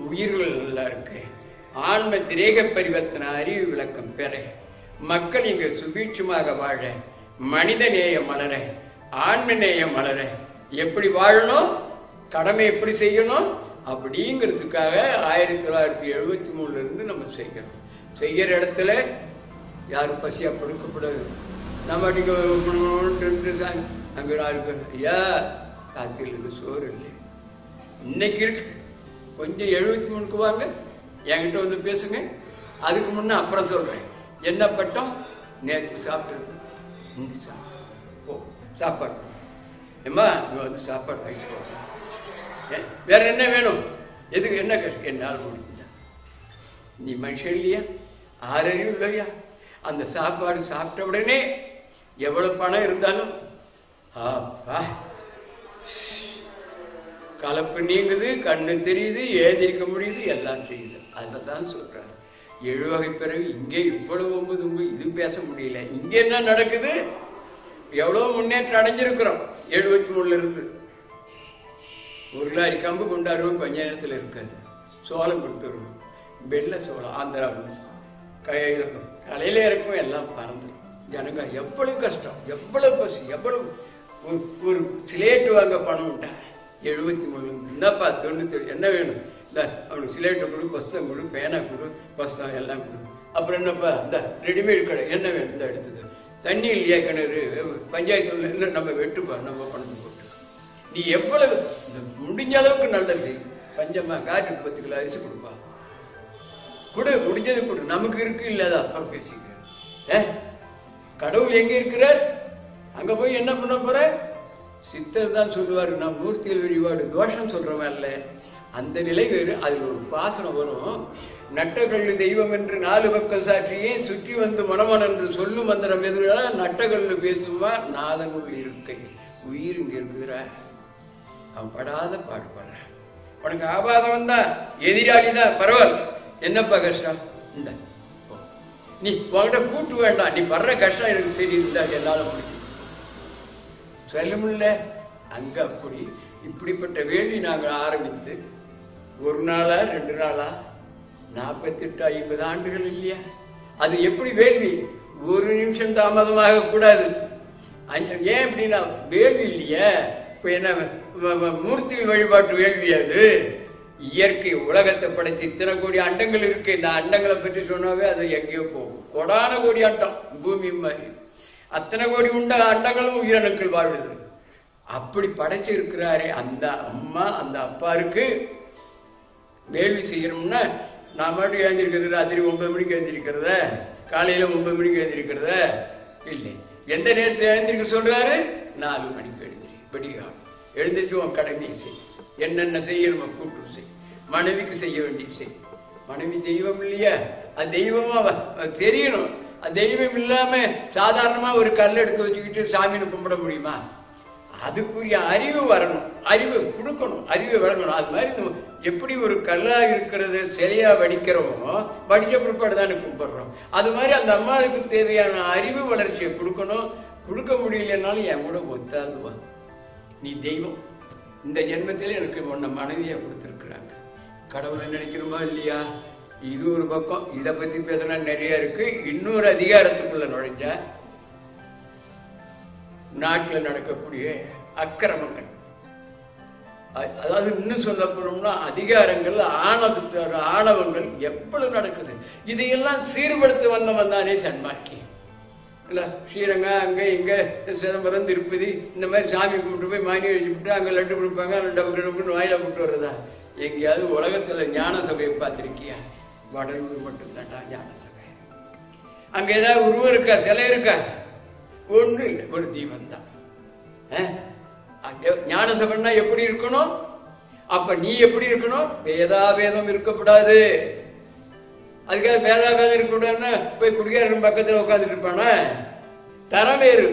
S1: உயிர்கள் நல்லா இருக்கு, ஆன்ம திரேக பரிவர்த்தனை அறிவு விளக்கம் பெற, மக்கள் இங்கு சுபீட்சமாக வாழ, மனித நேயம் மலர, ஆன்ம நேயம் மலர, எப்படி வாழணும், கடமை எப்படி செய்யணும் அப்படிங்கிறதுக்காக 1973 இருந்து நம்ம செய்கிறோம். செய்கிற இடத்துல யாரும் பசியா படுக்கப்படாது. நம்ம அடிக்க அங்க 4 பேர் ஐயா காத்திருக்கு சோறு இல்லை இன்னைக்கு இருக்கு, கொஞ்சம் 73க்கு வாங்க, என்கிட்ட வந்து பேசுங்க. அதுக்கு முன்ன அப்புறம் சொல்றேன். என்ன பட்டம்? நேற்று சாப்பிட்றது, போ சாப்பாடு ஏம்மா இங்க வந்து சாப்பாடு வாங்கிட்டு போ. வேற என்ன வேணும்? எதுக்கு என்ன கஷ்டம்? என்னால் முடிஞ்சா. நீ மனுஷன் இல்லையா? 6 அறிவு இல்லையா? அந்த சாப்பாடு சாப்பிட்ட உடனே எவ்வளவு பணம் இருந்தாலும் கலப்பு நீங்குது, கண்ணு தெரியுது, ஏதிரிக்க முடியுது, எல்லாம் செய்யுது. அதான் சொல்றாரு 7 வகை பிறகு. இங்கே இவ்வளவு 9 இது பேச முடியல. இங்க என்ன நடக்குது? எவ்வளவு முன்னேற்றம் அடைஞ்சிருக்கிறோம். 73 இருந்து 1 லாரி கம்பு கொண்டாடுவோம், கொஞ்ச நேரத்தில் இருக்காது. சோளம் கொண்டு வருவோம், வெள்ள சோளம் ஆந்திராவில் கலையில இருக்கும், எல்லாம் பறந்துடும். ஜனங்க எவ்வளவு கஷ்டம், எவ்வளவு பசி, எவ்வளவு ஒரு சிலேட்டு வாங்க பணம் விட்டா 73 என்னப்பா 97 என்ன வேணும்? இல்லை அவனுக்கு சிலேட்டை கொடு, புஸ்தகம் கொடு, பேனா கொடு, புஸ்தகம் எல்லாம் கொடு. அப்புறம் என்னப்பா இந்த ரெடிமேட் கடை என்ன வேணும்? இந்த எடுத்தது. தண்ணி இல்லையா கிணறு? பஞ்சாயத்து இல்லை, நம்ம வெட்டுப்பா, நம்ம பணம் போட்டு. நீ எவ்வளவு முடிஞ்ச அளவுக்கு நல்லது செய். பஞ்சமா காட்டுக்கு 10 கிலோ அரிசி கொடுப்பா, கொடு, முடிஞ்சது கொடு. நமக்கு இருக்கு இல்லாத அப்புறம் பேசிக்க. கடவுள் எங்க இருக்கிறார்? அங்க போய் என்ன பண்ண போற? சித்தர் தான் சொல்லுவாரு, நான் மூர்த்தியில் வழிபாடு தோஷம் சொல்றவன் அல்ல. அந்த நிலை வேறு. அதுல ஒரு பாசனம் வரும். நட்டகல்லு தெய்வம் என்று 4 பக்கம் சாட்சியே சுற்றி வந்து மனமன் என்று சொல்லும் மந்திரம் எதிராக நட்டகல்லு பேசுமா நாதனுள் இருக்கை. உயிர் இங்க இருக்குறா, அவன் படாத பாடுபடுற. உனக்கு ஆபாதம் வந்தா எதிராளி தான், பரவாயில்ல, என்னப்பா கஷ்டம்? இந்த நீ உன்கிட்ட கூட்டு வேண்டாம், நீ படுற கஷ்டம் எனக்கு தெரியுதுல்ல, என்னால முடியும் சொல்ல முடியல. அங்க அப்படி இப்படிப்பட்ட வேள்வி நாங்கள் ஆரம்பித்து 1 நாளா 2 நாளா 48 50 ஆண்டுகள் இல்லையா? அது எப்படி வேள்வி? 1 நிமிஷம் தாமதமாக கூடாது. ஏன் அப்படின்னா வேள்வி இல்லையா? இப்ப என்ன மூர்த்தி வழிபாட்டு வேள்வி? அது இயற்கை உலகத்தை படைச்சு இத்தனை கோடி அண்டங்கள் இருக்கு. இந்த அண்டங்களை பற்றி சொன்னாவே அது எங்கேயோ போகும். கொடான கோடி அண்டம், பூமி மாதிரி அத்தனை கோடி உண்ட அண்டங்களும் உயிரணுக்கள் வாழ்வது. அப்படி படைச்சிருக்கிறாரே அந்த அம்மா அந்த அப்பாருக்கு வேள்வி செய்யணும்னா நான் மட்டும் எழுந்திருக்கிறது ராத்திரி 9 மணிக்கு எழுந்திருக்கிறத, காலையில 9 மணிக்கு எழுந்திருக்கிறத இல்லை. எந்த நேரத்தில் எழுந்திருக்க சொல்றாரு? 4 மணிக்கு எழுந்திரி. விடிகாலம் எழுந்திரிச்சு உன் கடமையை செய். என்னென்ன செய்யணுமோ கூட்டு செய். மனைவிக்கு செய்ய வேண்டிய செய். மனைவி தெய்வம் இல்லையா? அது தெய்வமா தெரியணும். அது தெய்வம் இல்லாம சாதாரணமா ஒரு கல் எடுத்து வச்சுக்கிட்டு சாமின்னு கும்பிட முடியுமா? அதுக்குரிய அறிவு வரணும், அறிவு கொடுக்கணும், அறிவு வழங்கணும். அது மாதிரி எப்படி ஒரு கல்லா இருக்கிறது சிலையா வடிக்கிறோமோ, வடிச்ச பிற்பாடு தானே கும்பிடுறோம். அது மாதிரி அந்த அம்மாவுக்கு தேவையான அறிவு வளர்ச்சியை கொடுக்கணும். கொடுக்க முடியலன்னாலும் என் கூட ஒத்தாதுவா, நீ தெய்வம், இந்த ஜென்மத்தில எனக்கு உன்னை மனைவியா கொடுத்துருக்குறாங்க. கடவுளை நினைக்கணுமா இல்லையா? இது ஒரு பக்கம். இதை பத்தி பேசினா நிறைய இருக்கு. இன்னொரு அதிகாரத்துக்குள்ள நுழைஞ்சா நாட்டில் நடக்கக்கூடிய அக்கிரமங்கள், அதாவது இன்னும் சொல்ல போனோம்னா அதிகாரங்கள், ஆணவங்கள் எவ்வளவு நடக்குது. இதையெல்லாம் சீர்படுத்த வந்தவன் தானே சன்மார்க்கி இல்ல? ஸ்ரீரங்கம் அங்க இங்க சிதம்பரம் திருப்பதி இந்த மாதிரி சாமி கும்பிட்டு போய் மானி வச்சுட்டு அங்க லட்டு கொடுப்பாங்க, லட்டு வாயில கூப்பிட்டு வர்றதா? எங்கேயாவது உலகத்துல ஞான சபையை பார்த்திருக்கியா? வடலூர் மட்டும்தான்டா ஞான சபை. அங்க ஏதாவது உருவம் இருக்கா, சிலை இருக்கா? ஒன்று இல்லை, ஒரு தீபம் தான். ஞான சபைன்னா எப்படி இருக்கணும்? அப்ப நீ எப்படி இருக்கணும்? வேதாவேதம் இருக்கக்கூடாது. அதுக்காக வேதாவேதம் இருக்கக்கூடாதுன்னா போய் குடிகாரன் பக்கத்துல உட்காந்துட்டு இருப்பானா? தரம் வேறு.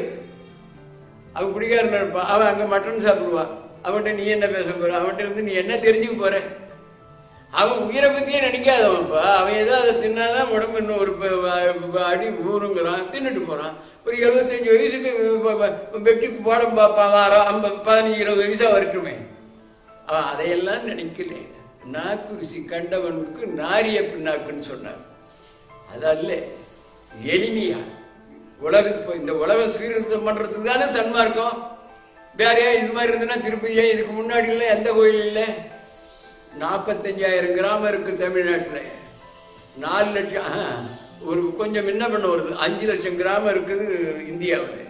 S1: அவன் குடிகாரன் இருப்பான், அவன் அங்க மட்டன் சாப்பிடுவான். அவன்கிட்ட நீ என்ன பேச போற? அவன்கிட்ட இருந்து நீ என்ன தெரிஞ்சுக்க போற? அவன் உயிரை பத்தியே நினைக்காதவன்ப்பா. அவன் ஏதோ அதை தின்னாதான் உடம்பு இன்னும் ஒரு அடி ஊருங்கிறான், தின்னுட்டு போறான். ஒரு 75 வயசுக்கு வெட்டிக்கு போடம் பார்ப்பான், 15-20 வயசா வரட்டுமே. அவன் அதையெல்லாம் நினைக்கல. நாக்குரிசி கண்டவனுக்கு நாரிய பின்னாக்குன்னு சொன்னார். அதல்ல, எளிமையா உலகத்து இந்த உலகம் சீர்திருத்தம் பண்றதுக்கு தானே சன்மார்க்கம். வேறையா இது மாதிரி இருந்ததுன்னா திருப்பதியா? இதுக்கு முன்னாடி இல்லை, எந்த கோயில் இல்லை. 45,000 கிராமம் இருக்கு தமிழ்நாட்டில். 4 லட்சம் ஒரு கொஞ்சம் என்ன பண்ண வருது, 5 லட்சம் கிராமம் இருக்குது இந்தியாவில்.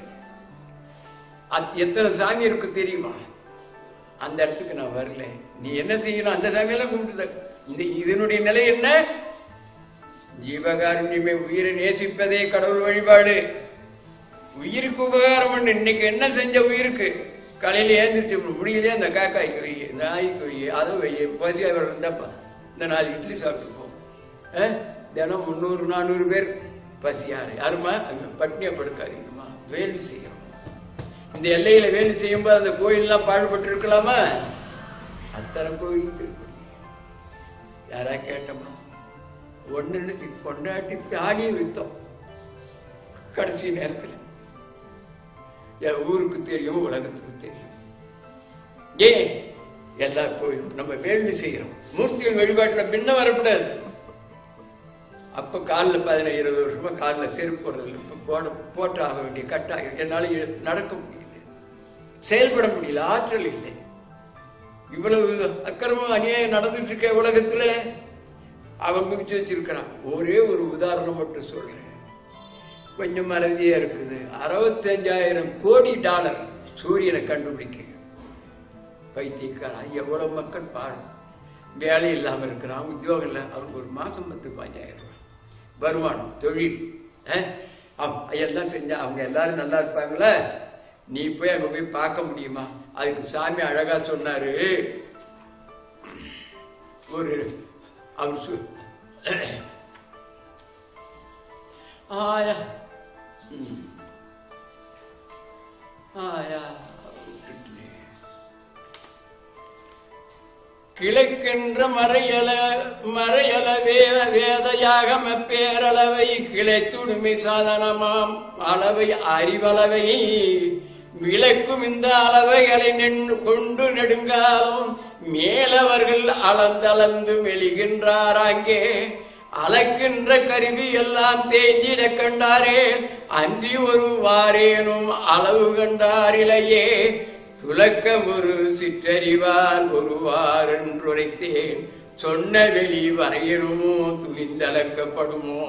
S1: எத்தனை சாமி இருக்கு தெரியுமா? அந்த இடத்துக்கு நான் வரல. நீ என்ன செய்யணும்? அந்த சாமியெல்லாம் கும்பிட்டு இதனுடைய நிலை என்ன? ஜீவகாருண்யமே, உயிரை நேசிப்பதே கடவுள் வழிபாடு. உயிருக்கு உபகாரம் பண்ணு. இன்னைக்கு என்ன செஞ்ச உயிருக்கு? காலையில ஏந்திரிச்சு முடியலையே அந்த காக்காய்க்கு வை, நாய்க்கு வை, அதை வை, பசியா இருந்தாப்பா இந்த 4 இட்லி சாப்பிட்டு போ. தினம் 300-400 பேர் பசியாரு. யாருமா? அங்க பட்னியா படுக்காதீங்கம்மா, வேள்வி செய்யறோம். இந்த எல்லையில வேள்வி செய்யும்போது அந்த கோயில்லாம் பாடுபட்டு இருக்கலாமா? அத்தனை கோயில் திருப்பதி. யாரா கேட்டோமா? ஒன்னு கொண்டாட்டி தாடியை வித்தோம் கடைசி நேரத்தில். ஊருக்கு தெரியும், உலகத்துக்கு தெரியும். ஏன் எல்லா கோயிலும் நம்ம வேள்வி செய்யறோம். மூர்த்திகள் வழிபாட்டில் பின்ன வரக்கூடாது. அப்ப காலில் 15-20 வருஷமா காலில் செருப்பு போடுறதில்லை. இப்ப போட்டு ஆக வேண்டிய கட்டாயம். என்னால நடக்க முடியல, செயல்பட முடியல, ஆற்றல் இல்லை. இவ்வளவு அக்கிரமம் அநியாயம் நடந்துட்டு இருக்க உலகத்துல அவன் மிதிச்சு வச்சிருக்கிறான். ஒரே ஒரு உதாரணம் மட்டும் சொல்றேன், கொஞ்சம் மறதியா இருக்குது. 65,000 கோடி டாலர் சூரியனை கண்டுபிடிக்க. பைத்தியக்காரா, எவ்வளவு மக்கள் பாரு. வேலை இல்லாம இருக்கிறான், உத்தியோகம் இல்லை. அவனுக்கு ஒரு மாசம் 10-15,000 ரூபாய் வருமானம், தொழில். எல்லாம் செஞ்சா அவங்க எல்லாரும் நல்லா இருப்பாங்களா? நீ போய் அங்க போய் பார்க்க முடியுமா? அதுக்கு சாமி அழகா சொன்னாரு. ஒரு அவர் ஆயா கிளைக்கின்ற மறையல வேதயாகம பேரளவை கிளை துடுமை சாதனமாம் அளவை அறிவளவை விளக்கும் இந்த அளவைகளை கொண்டு நெடுங்காலும் மேலவர்கள் அளந்தளந்து மெலிகின்றார். அங்கே அளக்கின்ற கருவி எல்லாம் தேஞ்சிட கண்டாரே, அன்றி ஒரு வாரேனும் அளவு கண்டாரிலையே. துலக்கம் ஒரு சிற்றறிவால் ஒருவார் என்றுரைத்தேன், சொன்ன வெளி வரையணுமோ துணிந்தளக்கப்படுமோ.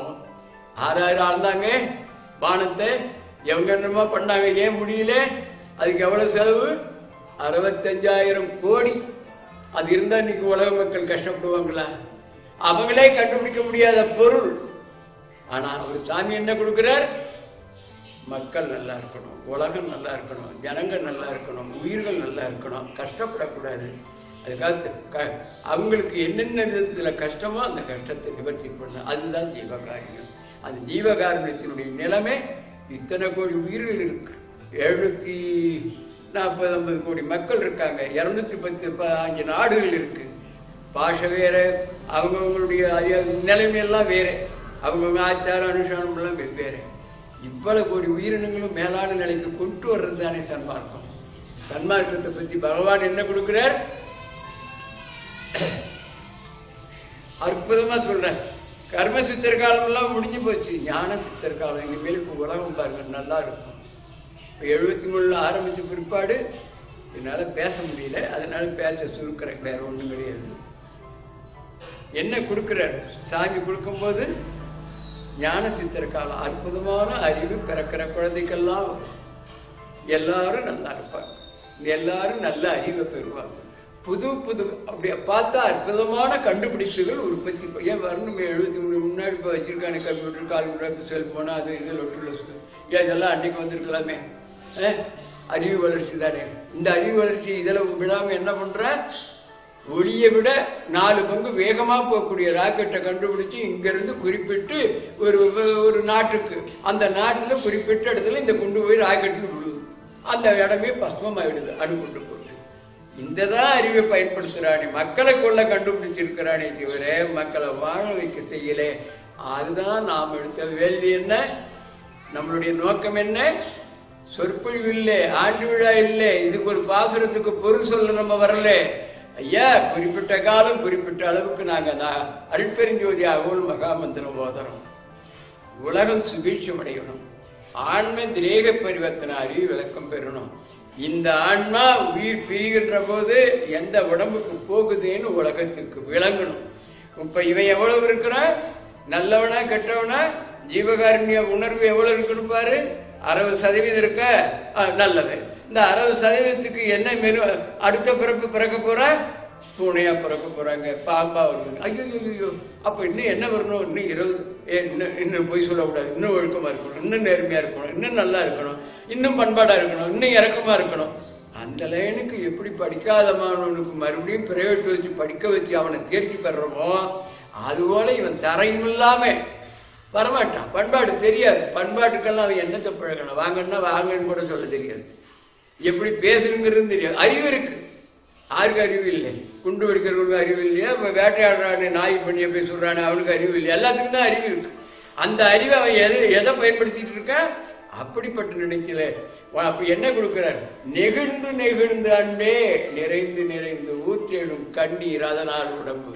S1: ஆறாறு ஆழ்ந்தாங்க வானத்தை. எவங்க என்னமா பண்ணாங்க, ஏன் முடியல? அதுக்கு எவ்வளவு செலவு? 65,000 கோடி. அது இருந்தா இன்னைக்கு உலக மக்கள் கஷ்டப்படுவாங்களா? அவங்களே கண்டுபிடிக்க முடியாத பொருள். ஆனா ஒரு சாமி என்ன கொடுக்கிறார்? மக்கள் நல்லா இருக்கணும், உலகம் நல்லா இருக்கணும், ஜனங்கள் நல்லா இருக்கணும், உயிர்கள் நல்லா இருக்கணும், கஷ்டப்படக்கூடாது. அதுக்காக அவங்களுக்கு என்னென்ன விதத்துல கஷ்டமோ அந்த கஷ்டத்தை நிவர்த்தி பண்ண, அதுதான் ஜீவகாரியம். அந்த ஜீவகாரணத்தினுடைய நிலைமை இத்தனை கோடி உயிர்கள் இருக்கு, 740-50 கோடி மக்கள் இருக்காங்க, 210-15 நாடுகள் இருக்கு. பாஷை வேற, அவங்கவுங்களுடைய நிலைமையெல்லாம் வேற, அவங்கவுங்க ஆச்சாரம் அனுஷ்டானம் எல்லாம் வெவ்வேறு. இவ்வளவு கோடி உயிரினங்களும் மேலான நிலைக்கு கொண்டு வர்றது தானே சன்மார்க்கம். சன்மார்க்கத்தை பத்தி பகவான் என்ன கொடுக்கிறார்? அற்புதமா சொல்ற. கர்ம சித்தர் காலம் எல்லாம் முடிஞ்சு போச்சு, ஞான சித்தர் காலம். எங்க மேலுக்கு உலகம் பாருங்க நல்லா இருக்கும். இப்ப 73 ஆரம்பிச்ச பிற்பாடு என்னால பேச முடியல, அதனால பேச சுருக்கிறேன், வேற ஒண்ணும் கிடையாது. என்ன கொடுக்கிறார் சாமி? கொடுக்கும் போது ஞான சித்தர் காலம், அற்புதமான அறிவு பிறக்கிற குழந்தைக்கெல்லாம் எல்லாரும் நல்லா இருப்பாங்க, எல்லாரும் நல்ல அறிவை பெறுவாங்க. புது புது அப்படி பார்த்தா அற்புதமான கண்டுபிடிப்புகள் உற்பத்தி. ஏன் வரணும்? 73 முன்னாடி இப்போ வச்சிருக்கானே கம்ப்யூட்டர், கால்குலேட்டர், செல்போனு, அது இது லொட்டுல ஏன் இதெல்லாம் அன்னைக்கு வந்திருக்கலாமே. அறிவு வளர்ச்சி தானே. இந்த அறிவு வளர்ச்சி இதில் விடாம என்ன பண்ற? ஒளியை விட 4 பங்கு வேகமா போகக்கூடிய ராக்கெட்டை கண்டுபிடிச்சு இங்கிருந்து குறிப்பிட்டு ஒரு நாட்டுக்கு, அந்த நாட்டில் குறிப்பிட்ட இடத்துல இந்த கொண்டு போய் ராக்கெட்டில் விடுது. அந்த இடமே பஸ்மமாயிடுது அணுகுண்டு போட்டு. இந்ததான் அறிவை பயன்படுத்துறானே, மக்களை கொள்ள கண்டுபிடிச்சிருக்கிறானே தவிர மக்களை வாழ வைக்க செய்யலே. அதுதான் நாம் எடுத்த வேள்வி. என்ன நம்மளுடைய நோக்கம்? என்ன? சொற்பொழிவு இல்லை, ஆண்டு விழா இல்லை, இதுக்கு ஒரு பாசுரத்துக்கு பொருள் சொல்ல நம்ம வரல. ஐயா, குறிப்பிட்ட காலம் குறிப்பிட்ட அளவுக்கு நாங்க அருட்பெருஞ்சோதி அகோல் மகாமந்திரம் ஓதுறோம். உலகம் சுபீட்சம் அடையணும், ஆன்ம திரேக பரிவர்த்தனை அறிவு விளக்கம் பெறணும். இந்த ஆன்மா உயிர் பிரிகின்ற போது எந்த உடம்புக்கு போகுதுன்னு உலகத்துக்கு விளங்கணும். இப்ப இவன் எவ்வளவு இருக்கிறான்? நல்லவனா கெட்டவனா? ஜீவகாருண்ய உணர்வு எவ்வளவு இருக்குன்னு பாரு. 60% இருக்க நல்லது. இந்த 60%க்கு என்ன மெனு? அடுத்த பிறப்பு பிறக்க போற பூனையா பிறக்க போறாங்க, பாம்பா வருவாங்க. ஐயோ ஐயோ, அப்ப இன்னும் என்ன வரணும்? இன்னும் 20, இன்னும் பொய் சொல்லக்கூடாது, இன்னும் ஒழுக்கமா இருக்கணும், இன்னும் நேர்மையா இருக்கணும், இன்னும் நல்லா இருக்கணும், இன்னும் பண்பாடா இருக்கணும், இன்னும் இறக்கமா இருக்கணும். அந்த லைனுக்கு எப்படி படிக்காத மாணவனுக்கு மறுபடியும் பிரைவேட் வச்சு படிக்க வச்சு அவனை தேர்ச்சி பெறமோ, அதுபோல இவன் தரையும் இல்லாம வரமாட்டான். பண்பாடு தெரியாது, பண்பாட்டுக்கெல்லாம் அவன் என்னத்தை பழகணும்? வாங்கன்னா வாங்கன்னு கூட சொல்ல தெரியாது, எப்படி பேசணுங்கிறது தெரியாது. அறிவு இருக்கு, யாருக்கு அறிவு இல்லை? குண்டு வெடிக்கிறவனுக்கு அறிவு இல்லையா? வேட்டையாடுறானே, நாய் பண்ணிய போய் சொல்றானே, அவனுக்கு அறிவு இல்லை. எல்லாத்துக்கும் தான் அறிவு இருக்கு. அந்த அறிவை அவன் எதை பயன்படுத்திட்டு இருக்கான்? அப்படிப்பட்ட நினைக்கல. அப்படி என்ன கொடுக்கிறார்? நெகிழ்ந்து நெகிழ்ந்து அன்பே நிறைந்து நிறைந்து ஊற்றேடும் கண்ணீர் அதனால் உடம்பு.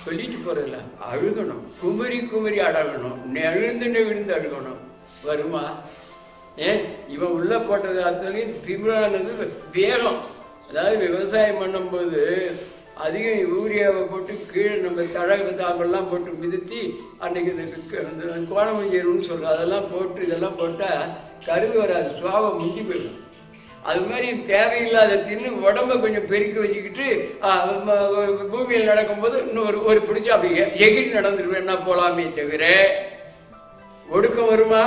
S1: சொல்லிட்டு போறதில்ல, அழுகணும், குமரி குமரி அடகணும், நெகிழ்ந்து நெகிழ்ந்து அழுகணும். வருமா? இவன் உள்ள போட்டது அத்தனையும் திமிரானது வேகம். அதாவது விவசாயம் பண்ணும்போது அதிகம் யூரியாவை போட்டு கீழே நம்ம தழகு தாம்பெல்லாம் போட்டு மிதிச்சு அன்னைக்கு கோணமஞ்சேருன்னு சொல்றோம், அதெல்லாம் போட்டு இதெல்லாம் போட்டா கருது வராது, சுவாபம் முந்தி போயிடும். அது மாதிரி தேவையில்லாத தின்னு உடம்ப கொஞ்சம் பெருக்கி வச்சுக்கிட்டு பூமியில் நடக்கும்போது இன்னும் ஒரு பிடிச்சி அப்படி எகிரி நடந்துருவேன் என்ன போலாமே தவிர ஒடுக்கம் வருமா?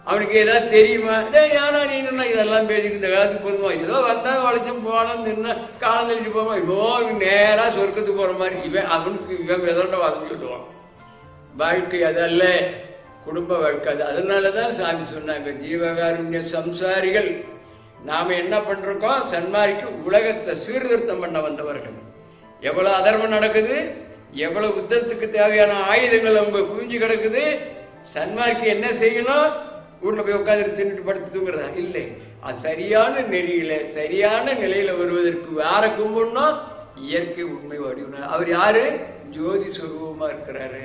S1: அவனுக்கு ஏதாவது தெரியுமா? ஏன்னா நீ இதெல்லாம் பேசிட்டு இந்த காலத்துக்கு போதுமா, ஏதோ வந்தா வளைச்சும் போனோம், நின்னா காலம் தெளிச்சு போமா, இவன் நேரா சொர்க்கத்துக்கு போற மாதிரி இவன் அவனுக்கு இவன் விதண்ட வளைஞ்சு விட்டுவான். வாழ்க்கை அதல்ல, குடும்ப வாழ்க்கை அது. அதனாலதான் சாமி சொன்னாங்க, ஜீவகாருண்ய சம்சாரிகள் நாம என்ன பண்றோம்? சன்மார்க்கு உலகத்தை சீர்திருத்தம் பண்ண வந்தவர்கள். எவ்வளவு அதர்மம் நடக்குது, எவ்வளவு யுத்தத்துக்கு தேவையான ஆயுதங்கள் அவங்க குவிஞ்சு கிடக்குது. சன்மார்க்கு என்ன செய்யணும்? வீட்டுல போய் உட்காந்து தின்னுட்டு படுத்து தூங்குறதா? இல்லை, அது சரியான நெறியில சரியான நிலையில வருவதற்கு யார கும்பிடணும்? இயற்கை உண்மை வடிவம். அவர் யாரு? ஜோதி சுரூபமா இருக்கிறாரு.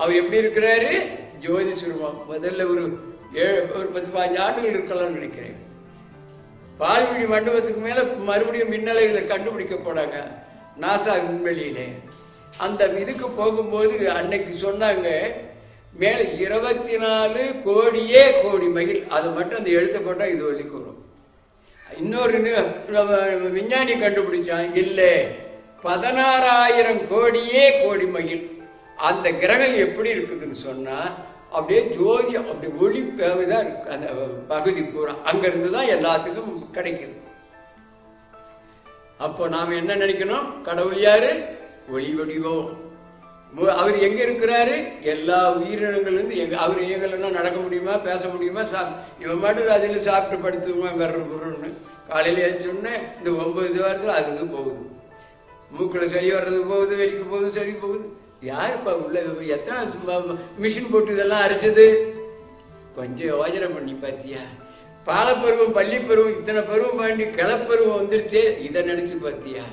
S1: அவர் எப்படி இருக்கிறாரு? ஜோதி சுரூபம். முதல்ல ஒரு 10-15 ஆண்டுகள் இருக்கலாம்னு நினைக்கிறேன். பால்வழி மண்டபத்துக்கு மேல மறுபடியும் மின்னலைகளை கண்டுபிடிக்க போனாங்க நாசா விண்வெளியிலே. அந்த இதுக்கு போகும்போது அன்னைக்கு சொன்னாங்க, மேல 24 கோடியே கோடி மகிழ், அது மட்டும் அந்த எழுத்த போட்டா இது வலிக்கு வரும். இன்னொரு விஞ்ஞானி கண்டுபிடிச்சான், இல்ல 16,000 கோடியே கோடி மைல் அந்த கிரகம் எப்படி இருக்குதுன்னு சொன்னா அப்படியே ஜோதி அப்படி ஒளி தான் இருக்கு அந்த பகுதி பூரா. அங்கிருந்துதான் எல்லாத்துக்கும் கிடைக்குது. அப்போ நாம என்ன நினைக்கணும்? கடவுள் யாரு? ஒளி வடிவம். அவர் எங்க இருக்கிறாரு? எல்லா உயிரினங்கள் இருந்து அவர் எங்கன்னா நடக்க முடியுமா, பேச முடியுமா? இவன் மட்டும் அதில் சாப்பிட்டு படுத்துவோம் வர்றன்னு காலையில ஏற்றோடனே இந்த 9 வாரத்தில் அது இது போகுது. மூக்கில் சரி வர்றது போகுது, வெளிக்கு போகுது, சரி போகுது. யாருப்பா உள்ள எத்தனை மிஷின் போட்டு இதெல்லாம் அரைச்சது? கொஞ்சம் யோஜனை பண்ணி பார்த்தியா? பாலப்பருவம், பள்ளிப்பருவம், இத்தனை பருவம் பாண்டி கிளப்பருவம் வந்துருச்சு, இதை நினைச்சு பார்த்தியா?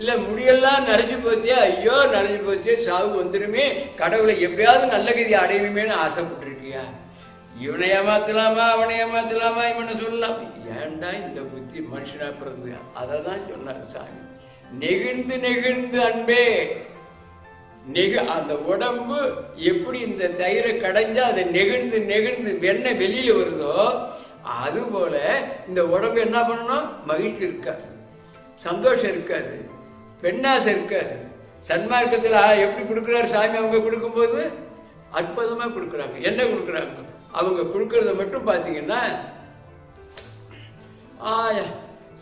S1: இல்ல முடியெல்லாம் நரைச்சு போச்சே, ஐயோ நரைச்சு போச்சே, சாவு வந்துருமே, கடவுளை எப்படியாவது நல்ல கதி அடையணுமேனு ஆசைப்பட்டிருக்கியா? இவனை ஏமாத்தலாமா, அவனை ஏமாத்தலாமா, இவனை சொல்லலாம். ஏன்டா இந்த புத்தி மனுஷனா பிறந்து? அததான் சொன்னார் சாமி. நெகிழ்ந்து நெகிழ்ந்து அன்பே அந்த உடம்பு எப்படி இந்த தயிரை கடைஞ்சா அதை நெகிழ்ந்து நெகிழ்ந்து வெண்ணெய் வெளியில வருதோ அது போல இந்த உடம்பு என்ன பண்ணணும்? மகிழ்ச்சி இருக்காது, சந்தோஷம் இருக்காது, பெண்ணாசை இருக்காது. சன்மார்க்கத்தில் எப்படி கொடுக்குறாரு சாமி? அவங்க கொடுக்கும்போது அற்புதமா கொடுக்குறாங்க. என்ன கொடுக்குறாங்க? அவங்க கொடுக்கறத மட்டும் பாத்தீங்கன்னா,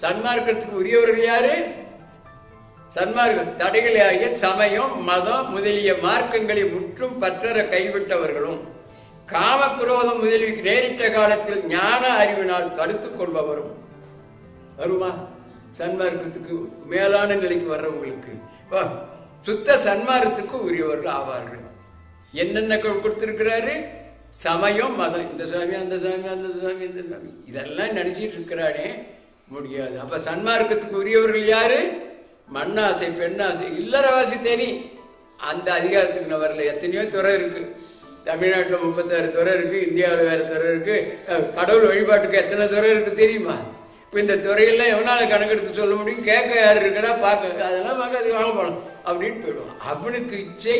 S1: சன்மார்க்கத்துக்கு உரியவர்கள் யாரு? சன்மார்க்கம் தடைகளாகிய சமயம், மதம் முதலிய மார்க்கங்களை முற்றும் பற்றற கைவிட்டவர்களும் காமக்குரோதம் முதலிய நேரிட்ட காலத்தில் ஞான அறிவினால் தடுத்துக் கொள்பவரும். வருமா? சன்மார்க்கத்துக்கு மேலான நிலைக்கு வர்றவங்களுக்கு சுத்த சன்மார்க்கத்துக்கு உரியவர்கள் ஆவார்கள். என்னென்ன கொடுத்திருக்கிறாரு? சமயம், மதம், இந்த சாமி, அந்த சாமி, அந்த சாமி, இந்த சாமி, இதெல்லாம் நினைச்சிட்டு இருக்கிறானே, முடியாது. அப்ப சன்மார்க்கத்துக்கு உரியவர்கள் யாரு? மண்ணாசை, பெண்ணாசை, இல்லறவாசி தேனி. அந்த அதிகாரத்துக்கு நான் வரல. எத்தனையோ துறை இருக்கு. தமிழ்நாட்டில் 36 துறை இருக்கு, இந்தியாவில் வேற துறை இருக்கு. கடவுள் வழிபாட்டுக்கு எத்தனை துறை இருக்கு தெரியுமா? இப்ப இந்த துறையெல்லாம் எவனால கணக்கெடுத்து சொல்ல முடியும்? கேட்க யாரு இருக்கா? பார்க்க அதெல்லாம் பார்க்க அது வாங்க போகணும் அப்படின்னு போயிடுவான். அவனுக்கு இச்சை,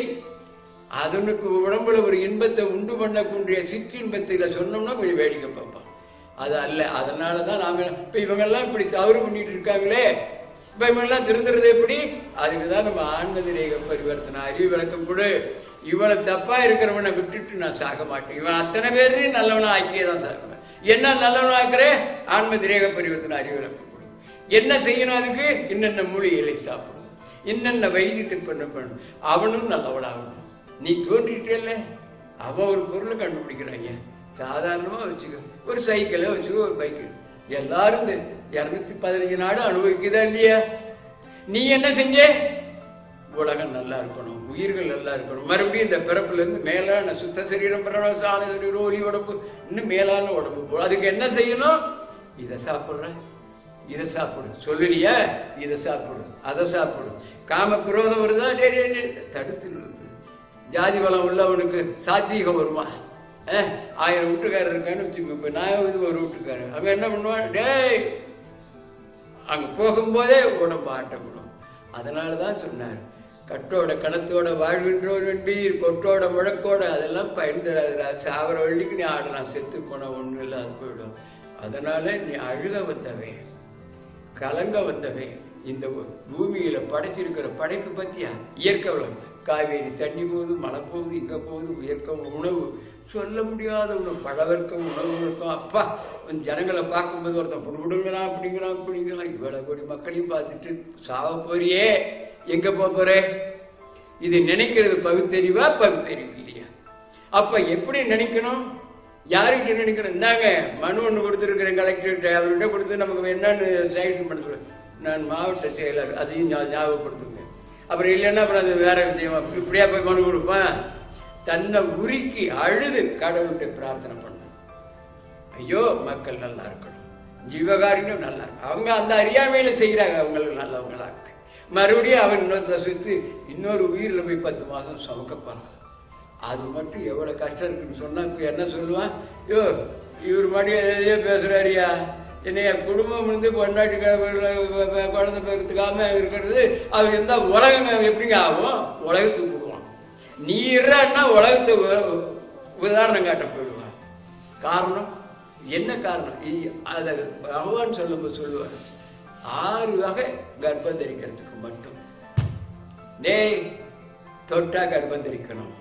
S1: அதனுக்கு உடம்புல ஒரு இன்பத்தை உண்டு பண்ணக்கூடிய சிற்றின்பத்தில் சொன்னோம்னா கொஞ்சம் வேடிக்கை பார்ப்பான். அது அல்ல. அதனாலதான் நாம இப்ப இவங்கெல்லாம் இப்படி தவறு பண்ணிட்டு இருக்காங்களே, இப்ப இவங்கெல்லாம் திருந்துறது எப்படி? அதுக்குதான் நம்ம ஆன்மதிரேக பரிவர்த்தனை அறிவு விளக்கம் கூட. இவனை தப்பா இருக்கிறவனை விட்டுட்டு நான் சாக மாட்டேன். இவன் அத்தனை பேரையும் நல்லவனா ஆக்கியதான் சாகுவேன். என்ன நல்லவனா ஆக்குறேன்? ஆன்மதிரேக பரிவர்த்தனை அறிவு விளக்கம் கூட. என்ன செய்யணும்? அதுக்கு என்னென்ன மூலிகளை சாப்பிடணும், என்னென்ன வைத்தியத்தை பண்ணணும், அவனும் நல்லவனாகணும். நீ தோன்றிட்டே அவன் ஒரு பொருளை கண்டுபிடிக்கிறாங்க. சாதாரணமா வச்சுக்க, ஒரு சைக்கிளை வச்சுக்கோ, ஒரு பைக்கு. எல்லாரும் இந்த 215 நாடு அனுபவிக்குதா இல்லையா? நீ என்ன செஞ்ச? உலகம் நல்லா இருக்கணும், உயிர்கள் நல்லா இருக்கணும், மறுபடியும் இந்த பிறப்புல இருந்து மேலான சுத்த சரீரம் பெறணும், சாண சரீரம், ஒளி உடம்பு, இன்னும் மேலான உடம்பு போடும். அதுக்கு என்ன செய்யணும்? இதை சாப்பிடுற, இதை சாப்பிடு, சொல்லுறியா? இதை சாப்பிடு, அதை சாப்பிடு. காம குரோதம் வருதா? தடுத்து நிறுத்து. ஜாதி வளம் உள்ளவனுக்கு சாத்வீகம் வருமா? 1000 வீட்டுக்காரர் இருக்கான்னு வச்சுக்கோ. இப்ப நான் இது ஒரு வீட்டுக்காரர். அங்க என்ன பண்ணுவான்? டேய், அங்க போகும்போதே உடம்பு ஆட்டப்படும். அதனாலதான் சொன்னார், கட்டோட கணத்தோட வாழ்கின்றோர் என்பீர், கொட்டோட முழக்கோட அதெல்லாம் பயன் தராதுரா. சாவர வள்ளிக்கு நீ ஆடலாம், செத்து போன ஒண்ணு இல்லாத போயிடும். அதனால நீ அழுக வந்தவே, கலங்க வந்தவே. இந்த பூமியில படைச்சிருக்கிற படைப்பு பத்தியா? இயற்கை வளம், காவேரி தண்ணி போகுது, மழை போகுது, இங்க போகுது, இயற்கை உணவு, சொல்ல முடியாத உணவு, பழவர்க்கம் உணவு இருக்கும். அப்பா ஜனங்களை பார்க்கும்போது ஒருத்தன் புடுபுடுங்கிறான், அப்படிங்கிறான், அப்படிங்கிறான். இவ்வளவு கோடி மக்களையும் பார்த்துட்டு சாவ போறியே, எங்க போற? இது நினைக்கிறது பகுத்தறிவா, பகுத்தறிவு இல்லையா? அப்ப எப்படி நினைக்கணும்? யாருக்கிட்ட நினைக்கணும்? இந்தாங்க மனு ஒண்ணு கொடுத்துருக்கிறேன் கலெக்டர்கிட்ட, அவர்கிட்ட கொடுத்து நமக்கு என்னன்னு சேங்ஷன் பண்ண சொல்ல, நான் மாவட்ட செயலர், அதையும் ஞாபகப்படுத்துங்க. அப்புறம் இல்லைன்னா அப்புறம் அது வேற விஷயமா இப்படியா போய் மனு கொடுப்பேன்? தன்னை உருக்கி அழுது கடவுள்கிட்ட பிரார்த்தனை பண்ண, ஐயோ மக்கள் நல்லா இருக்கணும், ஜீவகாரியம் நல்லா இருக்கும். அவங்க அந்த அறியாமையில செய்யறாங்க, அவங்களுக்கு நல்லவங்களா இருக்கு. மறுபடியும் அவன் இன்னொருத்த சுத்தி இன்னொரு உயிரில் போய் 10 மாசம் சுமக்கப்பாங்க. அது மட்டும் எவ்வளவு கஷ்டம் இருக்குன்னு சொன்னா இப்ப என்ன சொல்லுவான்? ஐயோ இவர் மட்டும் எதையோ பேசுறாரியா, என்னைய குடும்பம் வந்து கொண்டாட்டி குழந்தை பெருத்துக்காம இருக்கிறது, அது எந்த உலகம் எப்படிங்க ஆகும்? உலகத்துக்கு போடுவான். நீ இருன்னா உலகத்தை உதாரணம் காட்ட போயிடுவான். காரணம் என்ன காரணம்? அதை பகவான் சொல்லும்போது சொல்லுவார், 6 வகை கர்ப்பம் தரிக்கிறதுக்கு மட்டும். தொட்டா கர்ப்பம் தரிக்கணும்,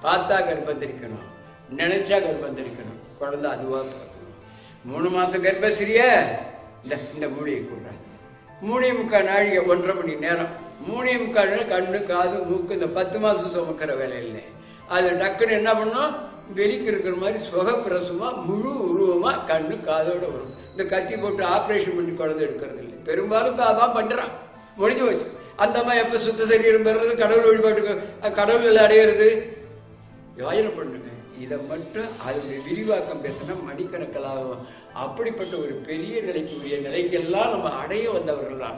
S1: பார்த்தா கர்ப்பம் தரிக்கணும், நினைச்சா கர்ப்பம் தரிக்கணும். குழந்தை அதுவா பார்த்துக்கணும். 3 மாசம் கர்ப்பசிரிய இந்த மூலிகை கொடுறாங்க. 3.25 நாழிகை 1.5 மணி நேரம். 3.25 நேரம் கண்ணு காது மூக்கு இந்த 10 மாசம் சுமக்கிற வேலை இல்லை. அது டக்குன்னு என்ன பண்ணும், வெளிக்கு இருக்கிற மாதிரி சுகப்பிரசமா முழு உருவமா கண்ணு காதோட வரும். இந்த கத்தி போட்டு ஆப்ரேஷன் பண்ணி குழந்தை எடுக்கிறது இல்லை. பெரும்பாலும் அதான் பண்றான். முடிஞ்சு வச்சு அந்த மாதிரி எப்ப சுத்த சரீரம் பெறுறது, கடவுள் வழிபாட்டுக்கு கடவுள் அடையிறது. யோசனை பண்ணுங்க. இதை மட்டும் அதனுடைய விரிவாக்கம் பேசினா மணிக்கணக்கலாகும். அப்படிப்பட்ட ஒரு பெரிய நிலைக்குரிய நிலைக்கெல்லாம் நம்ம அடைய வந்தவர்கள் தான்.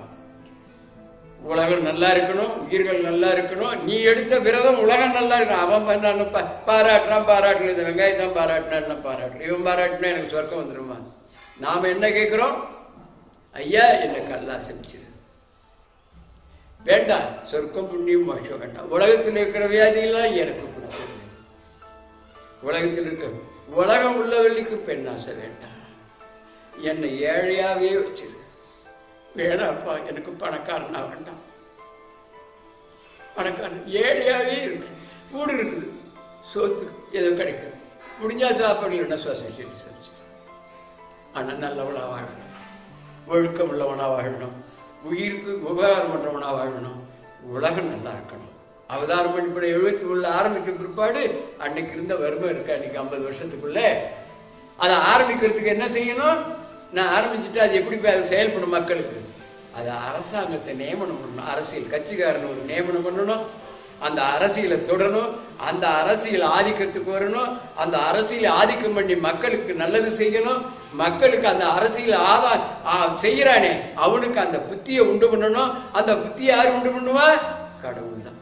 S1: உலகம் நல்லா இருக்கணும், உயிர்கள் நல்லா இருக்கணும். நீ எடுத்த விரதம் உலகம் நல்லா இருக்கணும். அவன் பண்ணான்னு பாராட்டினான், பாராட்டல. இந்த வெங்காயத்தான் பாராட்டினான், பாராட்டல. இவன் பாராட்டினா எனக்கு சொர்க்கம் வந்துடுமா? நாம என்ன கேட்கிறோம்? ஐயா எனக்கு அல்லா செஞ்சிரு. வேண்டாம், சொர்க்கம் புண்ணியம் மோட்சம் வேண்டாம். உலகத்தில் இருக்கிற வியாதியெல்லாம் எனக்கு கொடுத்தது. உலகத்தில் இருக்க உலகம் உள்ளவர்களுக்கு பெண்ணாசை வேண்டாம். என்னை ஏழையாவே வச்சிரு. வேணாப்பா, எனக்கு பணக்காரனா வேண்டாம். பணக்காரன் ஏழையாவே இருக்கு. வீடு இருக்குது, சோத்து ஏதோ கிடைக்கும், முடிஞ்சா சாப்பாடு சொசைட்டி. ஆனா நல்லவனா வாழணும், ஒழுக்கம் உள்ளவனா வாழணும், உயிருக்கு உபகாரம் பண்றவனா வாழணும், உலகம் நல்லா இருக்கணும். அவதாரம் பண்ணி 73 ஆரம்பிக்க பிற்பாடு அன்னைக்கு இருந்த வறுமை இருக்கு. அன்னைக்கு 50 வருஷத்துக்குள்ள அதை ஆரம்பிக்கிறதுக்கு என்ன செய்யணும்? நான் ஆரம்பிச்சுட்டு அது எப்படி அதை செயல்படும் மக்களுக்கு? அது அரசாங்கத்தை நியமனம் பண்ணணும். அரசியல் கட்சிக்காரன் ஒரு நியமனம் பண்ணணும். அந்த அரசியலை தொடரணும். அந்த அரசியல் ஆதிக்கத்துக்கு வரணும். அந்த அரசியல் ஆதிக்கம் பண்ணி மக்களுக்கு நல்லது செய்யணும். மக்களுக்கு அந்த அரசியல் செய்யறானே அவனுக்கு அந்த புத்தியை உண்டு பண்ணணும். அந்த புத்தியை யாரு உண்டு பண்ணுவா? கடவுள் தான்.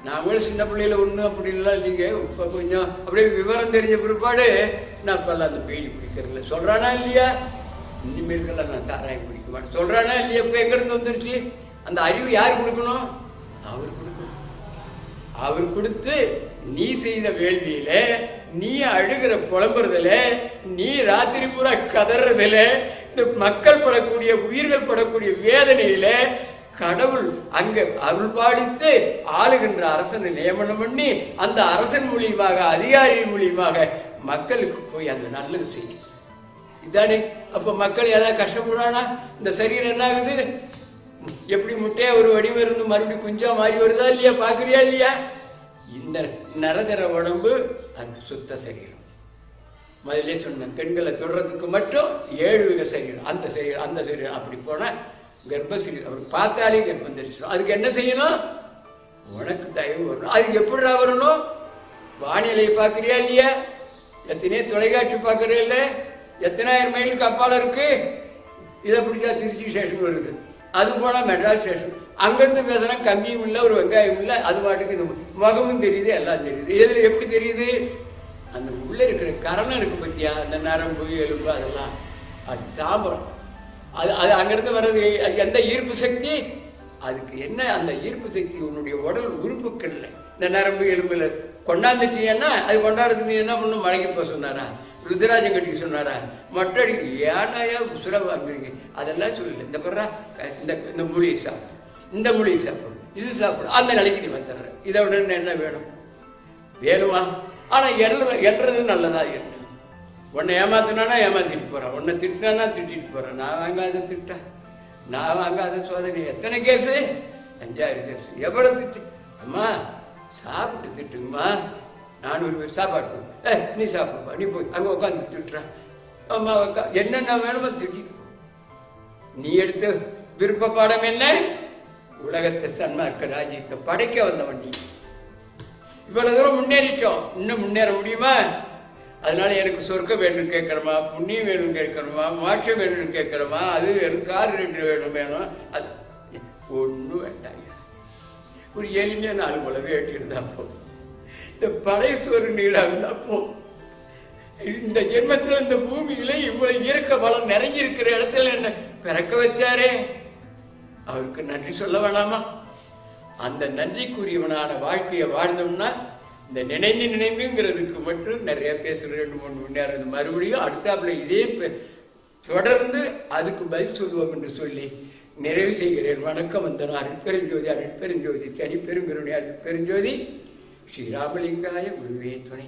S1: நாங்களும் சின்ன பிள்ளையில ஒண்ணு அப்படி இல்லை. நீங்க இப்ப கொஞ்சம் அப்படியே விவரம் தெரிஞ்ச பிற்பாடு நான் இப்பெல்லாம் அந்த பீடி பிடிக்கிறதுல சொல்றானா இல்லையா? இனிமேல்கெல்லாம் நான் சாராயம் பிடிக்க மாட்டேன் சொல்றானா இல்லையா? இப்ப எங்க இருந்து வந்துருச்சு? அந்த அறிவு யாரு கொடுக்கணும்? அவர் கொடுக்கணும். அவர் கொடுத்து நீ செய்த வேள்வியில, நீ அழுகிற புலம்புறதுல, நீ ராத்திரி பூரா கதறதுல, இந்த மக்கள் படக்கூடிய உயிர்கள் படக்கூடிய வேதனையில கடவுள் அங்க அருள் பாடித்து ஆளுகின்ற அரசனை நியமனம் பண்ணி அந்த அரசன் மூலியமாக அதிகாரியின் மூலியமாக மக்களுக்கு போய் அந்த நல்லது செய்யும். இதானே? அப்ப மக்கள் ஏதாவது கஷ்டப்படுறானா? இந்த சரீரம் என்ன ஆகுது? எப்படி முட்டையா ஒரு வடிவம் இருந்து மறுபடியும் குஞ்சா மாறி வருதா இல்லையா? பாக்குறியா இல்லையா? இந்த நரதர உடம்பு அது சுத்த சரீரம். முதல்ல சொன்ன பெண்களை தொடர்றதுக்கு மட்டும் 7 வித சரீரம். அந்த சரீரம் அப்படி போனா கர்ப்பசிரி அவர் பார்த்தாலே கர்ப்பம் தெரிச்சிடும். அதுக்கு என்ன செய்யணும்? உனக்கு தயவு வரணும். அதுக்கு எப்படி வரணும்? வானிலை பாக்குறியா இல்லையா? எத்தனையோ தொலைக்காட்சி பாக்குறே இல்ல? எத்தனாயிரம் மைலுக்கு அப்பால இருக்கு. இதை பிடிச்சா திருச்சி ஸ்டேஷன் வருது, அது போனா மெட்ராஸ் ஸ்டேஷன். அங்கிருந்து பேசுனா கம்பியும் இல்லை, ஒரு வெங்காயம் இல்லை, அது பாட்டுக்கு இந்த முகமும் தெரியுது, எல்லாம் தெரியுது. இதுல எப்படி தெரியுது? அந்த உள்ள இருக்கிற கரணம் இருக்கு பத்தியா, அந்த நரம்பு எலும்பு அதெல்லாம் அது தாபரம். அது அங்கிருந்து வர்றது எந்த ஈர்ப்பு சக்தி? அதுக்கு என்ன அந்த ஈர்ப்பு சக்தி? உன்னுடைய உடல் உறுப்புகள்ல இந்த நரம்பு எலும்புல கொண்டாந்துட்டீங்கன்னா அது கொண்டாடுறதுக்கு நீ என்ன பண்ணும்? மடங்கி போக சொன்னாரா? ருத்ராஜம் கட்டிக்க சொன்னாரா? மொட்டடிக்கு ஏனாயா உசுர வாங்குறீங்க? அதெல்லாம் சொல்லல. இந்த படுறா இந்த மூலிகை சாப்பிடும், இந்த மூலிகை சாப்பிடும், இது சாப்பிடும், அந்த நிலைக்கு நீ வந்துடுற. இதை விட என்ன வேணும்? வேணுமா? ஆனா எல்றது நல்லதா இருக்கு. உன்னை ஏமாத்தினா ஏமாத்திட்டு போறான், உன்னை திட்டினா திட்டிட்டு போறான். நான் வாங்காத திட்டா, நான் வாங்காத சோதனை. எத்தனை கேஸு? 5000 கேஸ். எவ்வளவு திட்டு? அம்மா சாப்பிட்டு திட்டுங்கம்மா, 400 பேர் சாப்பாடு நீ சாப்பிடுப்பா, நீ போய் அங்க உட்காந்து திட்டுற. அம்மா என்னென்ன வேணுமோ திட்டி. நீ எடுத்த விருப்ப பாடம் என்ன? உலகத்தை சன்மார்க்க ராஜ்யத்தை படைக்க வந்தவன் நீ. இவ்வளவு தூரம் முன்னேறிட்டோம், இன்னும் முன்னேற முடியுமா? அதனால எனக்கு சொர்க்கம் வேணும்னு கேட்கணுமா, புண்ணியம் வேணும்னு கேட்கணுமா, மாற்றம் வேணும்னு கேட்கணுமா, அது வேணும், கார் 2 வேணும், அது ஒன்றும் வேண்டாம். ஒரு எளிமையா 4 போல வேட்டி இருந்தா போதும். இந்த பழையசோறு நீராக இருந்தா போதும். இந்த ஜென்மத்தில் இந்த பூமியில இவ்வளவு இயற்க வளம் நிறைஞ்சிருக்கிற இடத்துல என்ன பிறக்க வச்சாரே, அவருக்கு நன்றி சொல்ல வேணாமா? அந்த நன்றிக்குரியவனான வாழ்க்கையை வாழ்ந்தோம்னா இந்த நினைந்து நினைந்துங்கிறதுக்கு மட்டும் நிறைய பேசுகிற 2-3 மணி நேரம் மறுபடியும் அடுத்தாப்புல இதே தொடர்ந்து அதுக்கு பதில் சொல்லுவோம் என்று சொல்லி நிறைவு செய்கிறேன். வணக்கம். வந்தனா அருட்பெருஞ்சோதி அருட்பெருஞ்சோதி தனி பெருங்கருணை அருட்பெருஞ்சோதி ஸ்ரீராமலிங்காய குருவே துணை.